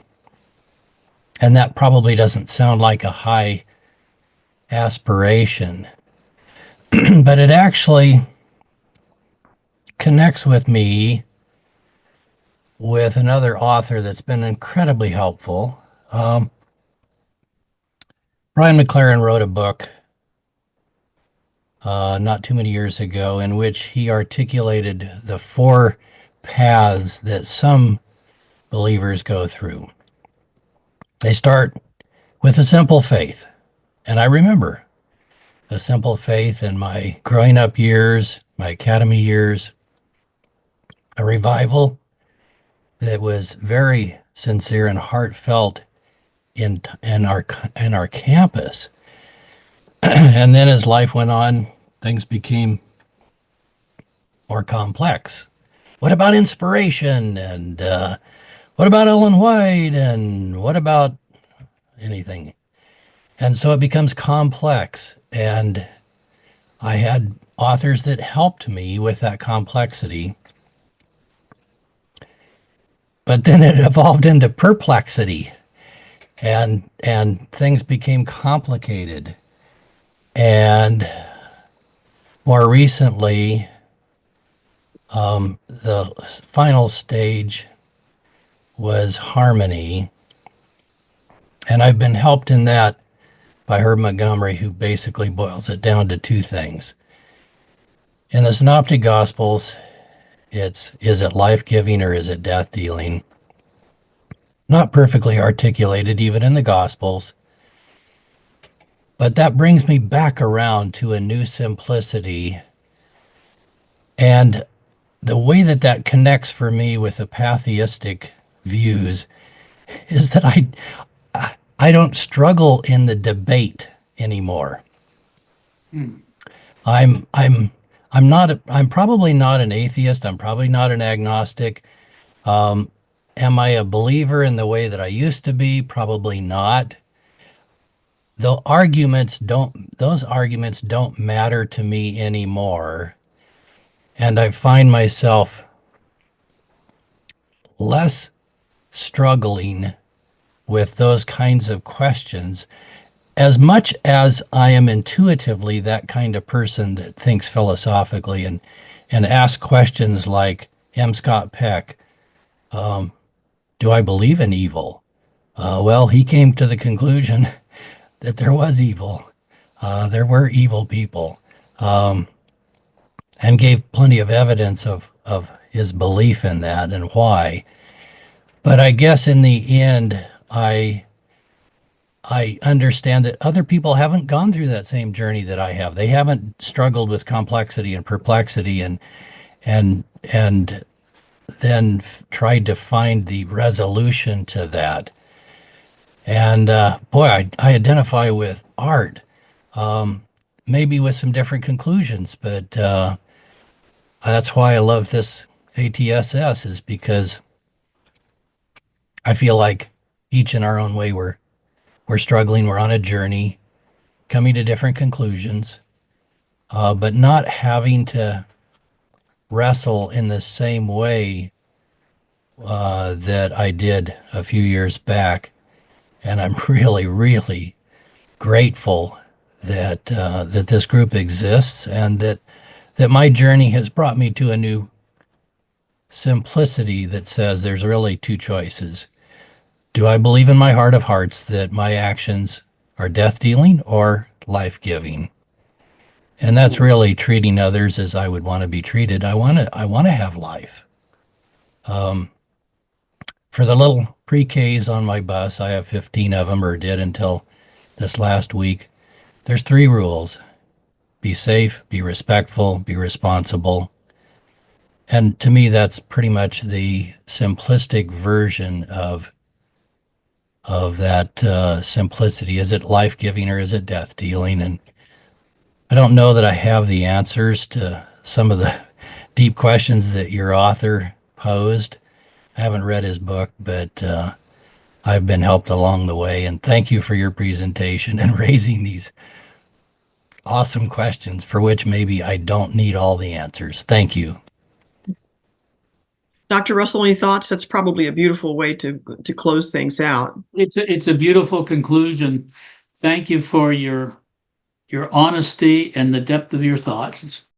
Q: and that probably doesn't sound like a high aspiration, but it actually connects with me with another author that's been incredibly helpful. Brian McLaren wrote a book not too many years ago in which he articulated the 4 paths that some believers go through. They start with a simple faith. And I remember a simple faith in my growing up years, my academy years, a revival that was very sincere and heartfelt in our campus. And then as life went on, things became more complex. What about inspiration? And what about Ellen White? And what about anything? And so it becomes complex. And I had authors that helped me with that complexity. But then it evolved into perplexity. and things became complicated. And more recently, the final stage was harmony. And I've been helped in that by Herb Montgomery, who basically boils it down to two things. In the Synoptic Gospels, is it life-giving or is it death-dealing? Not perfectly articulated even in the Gospels. But that brings me back around to a new simplicity. And the way that that connects for me with the pantheistic views is that I don't struggle in the debate anymore. I'm probably not an atheist. I'm probably not an agnostic. Am I a believer in the way that I used to be? Probably not. Those arguments don't matter to me anymore. And I find myself less struggling with those kinds of questions, as much as I am intuitively that kind of person that thinks philosophically and asks questions like M. Scott Peck, do I believe in evil? Well, he came to the conclusion that there was evil. There were evil people, and gave plenty of evidence of his belief in that and why. But I guess in the end, I understand that other people haven't gone through that same journey that I have. They haven't struggled with complexity and perplexity and then tried to find the resolution to that. And boy, I identify with Art, maybe with some different conclusions, but that's why I love this ATSS, is because I feel like each in our own way we're struggling, we're on a journey, coming to different conclusions, but not having to wrestle in the same way that I did a few years back. And I'm really, really grateful that that this group exists, and that my journey has brought me to a new simplicity that says there's really two choices. Do I believe in my heart of hearts that my actions are death-dealing or life-giving? And that's really treating others as I would want to be treated. I want to have life. For the little pre-Ks on my bus, I have 15 of them, or did until this last week. There's 3 rules: be safe, be respectful, be responsible. And to me, that's pretty much the simplistic version of that simplicity. Is it life-giving or is it death-dealing? And I don't know that I have the answers to some of the deep questions that your author posed. I haven't read his book, but I've been helped along the way. And thank you for your presentation and raising these awesome questions for which maybe I don't need all the answers. Thank you.
B: Dr. Russell, any thoughts? That's probably a beautiful way to close things out.
A: It's a beautiful conclusion. Thank you for your honesty and the depth of your thoughts.